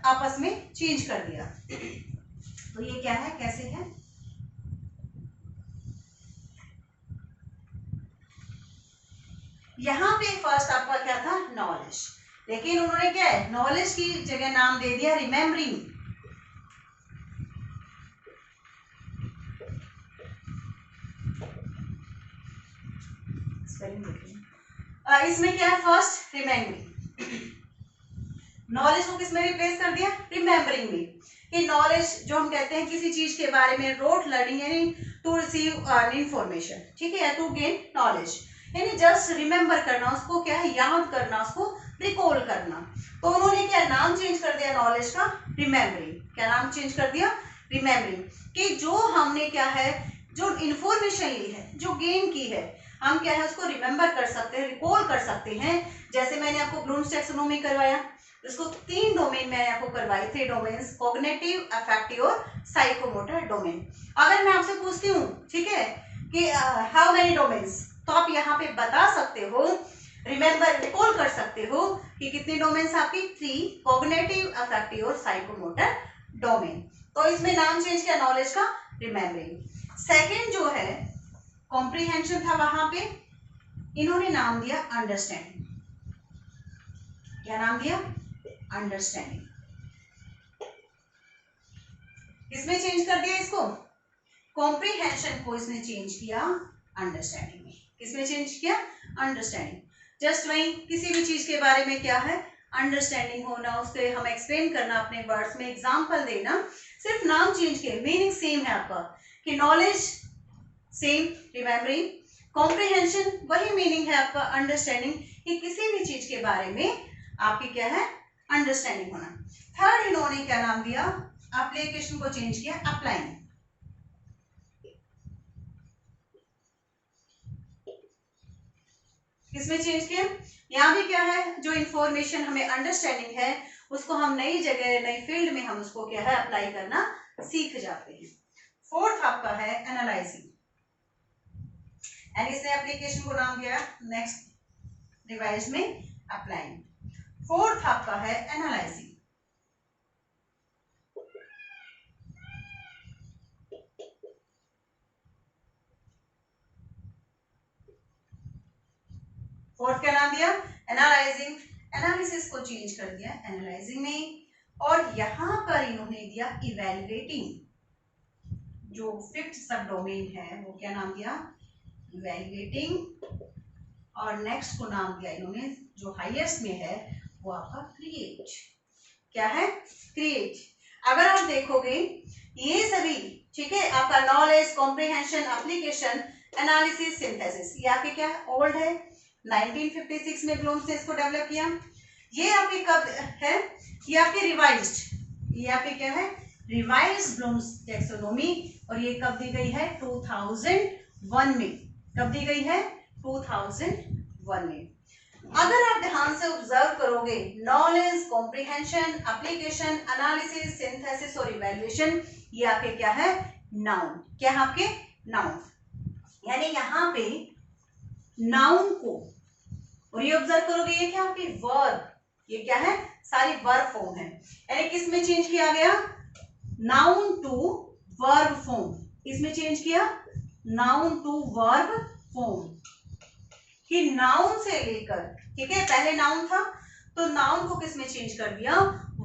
आपस में चेंज कर दिया। तो ये क्या है, कैसे है, यहाँ पे फर्स्ट आपका क्या था नॉलेज, लेकिन उन्होंने क्या है नॉलेज की जगह नाम दे दिया रिमेम्बरिंग। इसमें क्या है फर्स्ट रिमेम्बरिंग, नॉलेज को किसमें रिप्लेस कर दिया, रिमेम्बरिंग में। कि नॉलेज जो हम कहते हैं किसी चीज के बारे में, रोट लर्निंग यानी टू रिसीव इंफॉर्मेशन, ठीक है, टू गेन नॉलेज, यानी जस्ट रिमेम्बर करना, उसको क्या है याद करना, उसको रिकॉल करना। तो उन्होंने क्या नाम चेंज कर दिया नॉलेज का, रिमेम्बरिंग। क्या नाम चेंज कर दिया, रिमेम्बरिंग। कि जो हमने क्या है जो इंफॉर्मेशन ली है, जो गेन की है, हम क्या है उसको रिमेम्बर कर सकते हैं, रिकॉल कर सकते हैं। जैसे मैंने आपको ब्लूम्स टैक्सोनॉमी करवाया, इसको 3 डोमेन मैंने आपको करवाई, 3 डोमेन्स, कॉग्निटिव, अफेक्टिव और साइकोमोटर डोमेन। अगर मैं आपसे पूछती हूँ, ठीक है, कि हाउ मेनी डोमेन्स, तो आप यहाँ पे बता सकते हो, रिमेम्बर रिकॉल कर सकते हो कि कितने डोमेन्स आपकी 3, कॉग्निटिव, अफेक्टिव और साइकोमोटर डोमेन। तो इसमें नाम चेंज किया नॉलेज का, रिमेम्बरिंग। सेकेंड जो है कॉम्प्रिहेंशन था, वहां पे इन्होंने नाम दिया अंडरस्टैंडिंग। क्या नाम दिया, अंडरस्टैंडिंग। इसमें चेंज कर दिया इसको, कॉम्प्रिहेंशन को इसने चेंज किया अंडरस्टैंडिंग में। किसमें चेंज किया, अंडरस्टैंडिंग। जस्ट वही किसी भी चीज के बारे में क्या है अंडरस्टैंडिंग होना, उसके हम एक्सप्लेन करना अपने वर्ड्स में, एग्जांपल देना, सिर्फ नाम चेंज किया, मीनिंग सेम है आपका। कि नॉलेज सेम, रिमेम्बरिंग, कॉम्प्रिहेंशन वही मीनिंग है आपका अंडरस्टैंडिंग, कि किसी भी चीज के बारे में आपकी क्या है, अंडरस्टैंडिंग होना। थर्ड इन्होंने क्या नाम दिया, एप्लीकेशन को चेंज किया अप्लाइंग। किसमें चेंज किया, यहाँ भी क्या है, जो इंफॉर्मेशन हमें अंडरस्टैंडिंग है उसको हम नई जगह नई फील्ड में हम उसको क्या है अप्लाई करना सीख जाते हैं। फोर्थ आपका है एनालाइजिंग, एंड इसने एप्लीकेशन को नाम दिया नेक्स्ट रिवाइज में अप्लाइंग। फोर्थ आपका है एनालाइजिंग। फोर्थ क्या नाम दिया, एनालाइजिंग। एनालिसिस को चेंज कर दिया एनालाइजिंग में, और यहां पर इन्होंने दिया इवैल्यूएटिंग। जो फिफ्थ सब डोमेन है वो क्या नाम दिया, इवैल्यूएटिंग। और नेक्स्ट को नाम दिया इन्होंने जो हाईएस्ट में है वो आपका क्रिएट। क्या है, क्रिएट। अगर आप देखोगे ये सभी ठीक है आपका knowledge, comprehension, application, analysis, synthesis, ये आपके क्या ओल्ड है, 1956 में ब्लूम्स ने इसको डेवलप किया। ये आपकी कब है, ये आपकी रिवाइज्ड, ये आपकी क्या है, रिवाइज्ड ब्लूम्स टैक्सोनॉमी, और ये कब दी गई है, 2001 में। कब दी गई है, 2001 में। अगर आप ध्यान से ऑब्जर्व करोगे, knowledge, comprehension, application, analysis, synthesis और इवैल्यूएशन, ये आपके क्या है, नाउन। क्या है आपके, नाउन। यानी यहाँ पे नाउन को, और ये ऑब्जर्व करोगे ये क्या आपकी वर्ब, ये क्या है, सारी वर्ब फॉर्म है। यानी किस में चेंज किया गया, नाउन टू वर्ब फॉर्म। इसमें चेंज किया नाउन टू वर्ब फॉर्म, कि नाउन से लेकर, ठीक है, पहले नाउन था तो नाउन को किस में चेंज कर दिया,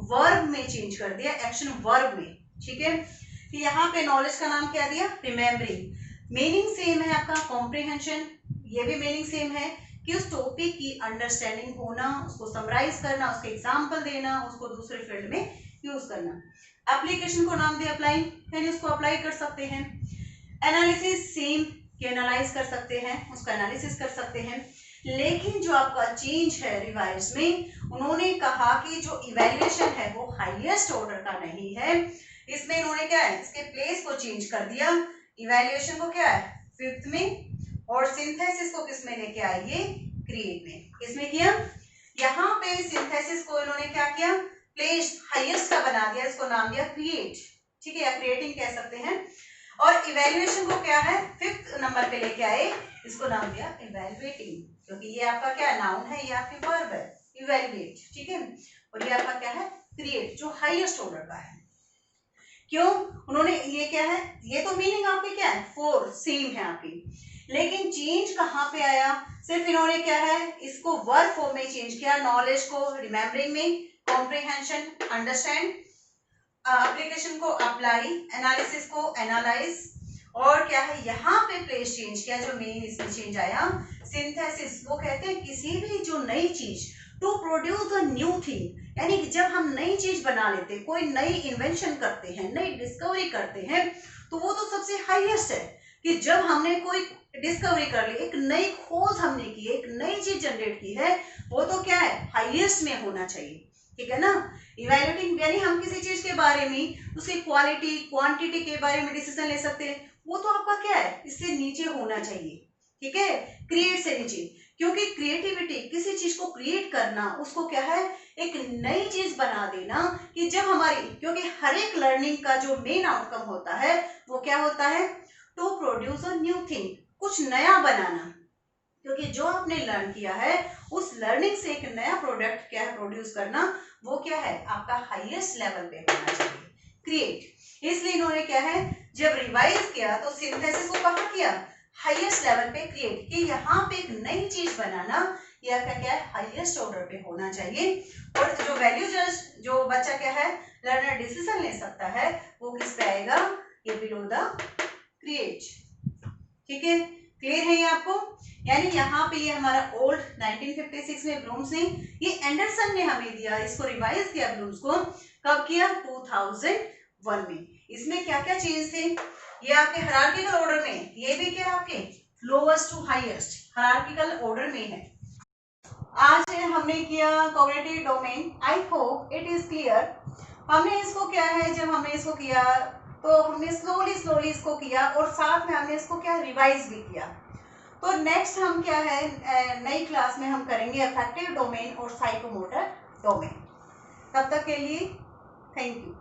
वर्ब में चेंज कर दिया, एक्शन वर्ब में। ठीक है, तो यहाँ पे नॉलेज का नाम क्या दिया, रिमेम्बरिंग। मीनिंग सेम है आपका, कॉम्प्रिहेंशन, ये भी मीनिंग सेम है कि उस टॉपिक की अंडरस्टैंडिंग होना, उसको समराइज करना, उसके एग्जाम्पल देना, उसको दूसरे फील्ड में यूज करना। एप्लीकेशन को नाम दिया अप्लाइंग, यानी उसको अप्लाई कर सकते हैं। एनालिसिस सेम, कि एनालाइज कर सकते हैं, उसका एनालिसिस कर सकते हैं। लेकिन जो आपका चेंज है रिवाइज में, उन्होंने कहा कि जो इवैल्यूएशन है वो हाईएस्ट ऑर्डर का नहीं है। इसमें इन्होंने क्या है, इसके प्लेस को चेंज कर दिया, इवैल्यूएशन को क्या है फिफ्थ में, और सिंथेसिस को किस में लेके आइए, क्रिएट में। किसमें किया, यहाँ पे सिंथेसिस को इन्होंने क्या किया, प्लेस हाईएस्ट का बना दिया, इसको नाम दिया क्रिएट। ठीक है, या क्रिएटिंग कह सकते हैं। और इवैल्यूएशन को क्या है, फिफ्थ नंबर पे लेके आए, इसको नाम दिया इवैल्यूएटिंग, क्योंकि ये आपका क्या नाउन है, ये आपकी वर्ब है, इवैल्यूएट। ठीक है, और ये आपका क्या है, क्रिएट, जो हाईएस्ट ऑर्डर का है। क्यों, उन्होंने ये क्या है, ये तो मीनिंग आपकी क्या है, फोर सेम है आपकी, लेकिन चेंज कहाँ पे आया, सिर्फ इन्होंने क्या है, इसको वर्ब फॉर्म में चेंज किया, नॉलेज को रिमेम्बरिंग में, कॉम्प्रिहेंशन अंडरस्टैंड, एप्लीकेशन को अप्लाई, एनालिसिस को एनालाइज, और क्या है यहाँ पे प्लेस चेंज किया, जो मेन इसमें चेंज आया सिंथेसिस। वो कहते हैं किसी भी जो नई चीज, to produce a new thing, यानी कि जब हम नई चीज बना लेते, कोई नई इन्वेंशन करते हैं, नई डिस्कवरी करते हैं, तो वो तो सबसे हाईएस्ट है, कि जब हमने कोई डिस्कवरी कर ली, एक नई खोज हमने की, एक नई चीज जनरेट की है, वो तो क्या है, हाईएस्ट में होना चाहिए। ठीक है ना, इवैल्यूएटिंग यानी हम किसी चीज के बारे में, उसकी क्वालिटी, क्वांटिटी के बारे में डिसीजन ले सकते हैं, वो तो आपका क्या है, इससे नीचे होना चाहिए। ठीक है, क्रिएट से नीचे, क्योंकि क्रिएटिविटी, किसी चीज को क्रिएट करना, उसको क्या है, एक नई चीज बना देना, कि जब हमारी, क्योंकि हर एक लर्निंग का जो मेन आउटकम होता है वो क्या होता है, to produce a new thing, कुछ नया बनाना, क्योंकि जो आपने लर्न किया है उस लर्निंग से एक नया प्रोडक्ट क्या है प्रोड्यूस करना, वो क्या है आपका हाईएस्ट लेवल पे होना चाहिए, क्रिएट। इसलिए इन्होंने क्या है, जब रिवाइज किया तो सिंथेसिस को कहाँ किया, हाईएस्ट लेवल पे क्रिएट, कि यहाँ पे एक नई चीज बनाना, यह क्या है, हाईएस्ट ऑर्डर पे होना चाहिए। और जो वैल्यू जस्ट, जो बच्चा क्या है, लर्नर डिसीजन ले सकता है, वो किस पे आएगा, ये बिलो द क्रिएट। ठीक है, क्लियर है ये आपको। यानी यहाँ पे ये हमारा ओल्ड 1956 में ब्लूम्स ने, ये एंडरसन ने हमें दिया, इसको रिवाइज किया ब्लूम्स को, कब किया, 2001 में। इसमें क्या क्या चेंज थे, ये आपके हायरार्किकल ऑर्डर में, ये भी क्या आपके lowest to highest hierarchical order में है। आज हमने किया cognitive domain, I hope it is clear. हमने इसको क्या है, जब हमने इसको किया तो हमने स्लोली इसको किया और साथ में हमने इसको क्या रिवाइज भी किया। तो नेक्स्ट हम क्या है नई क्लास में हम करेंगे अफेक्टिव डोमेन और साइकोमोटर डोमेन। तब तक के लिए थैंक यू।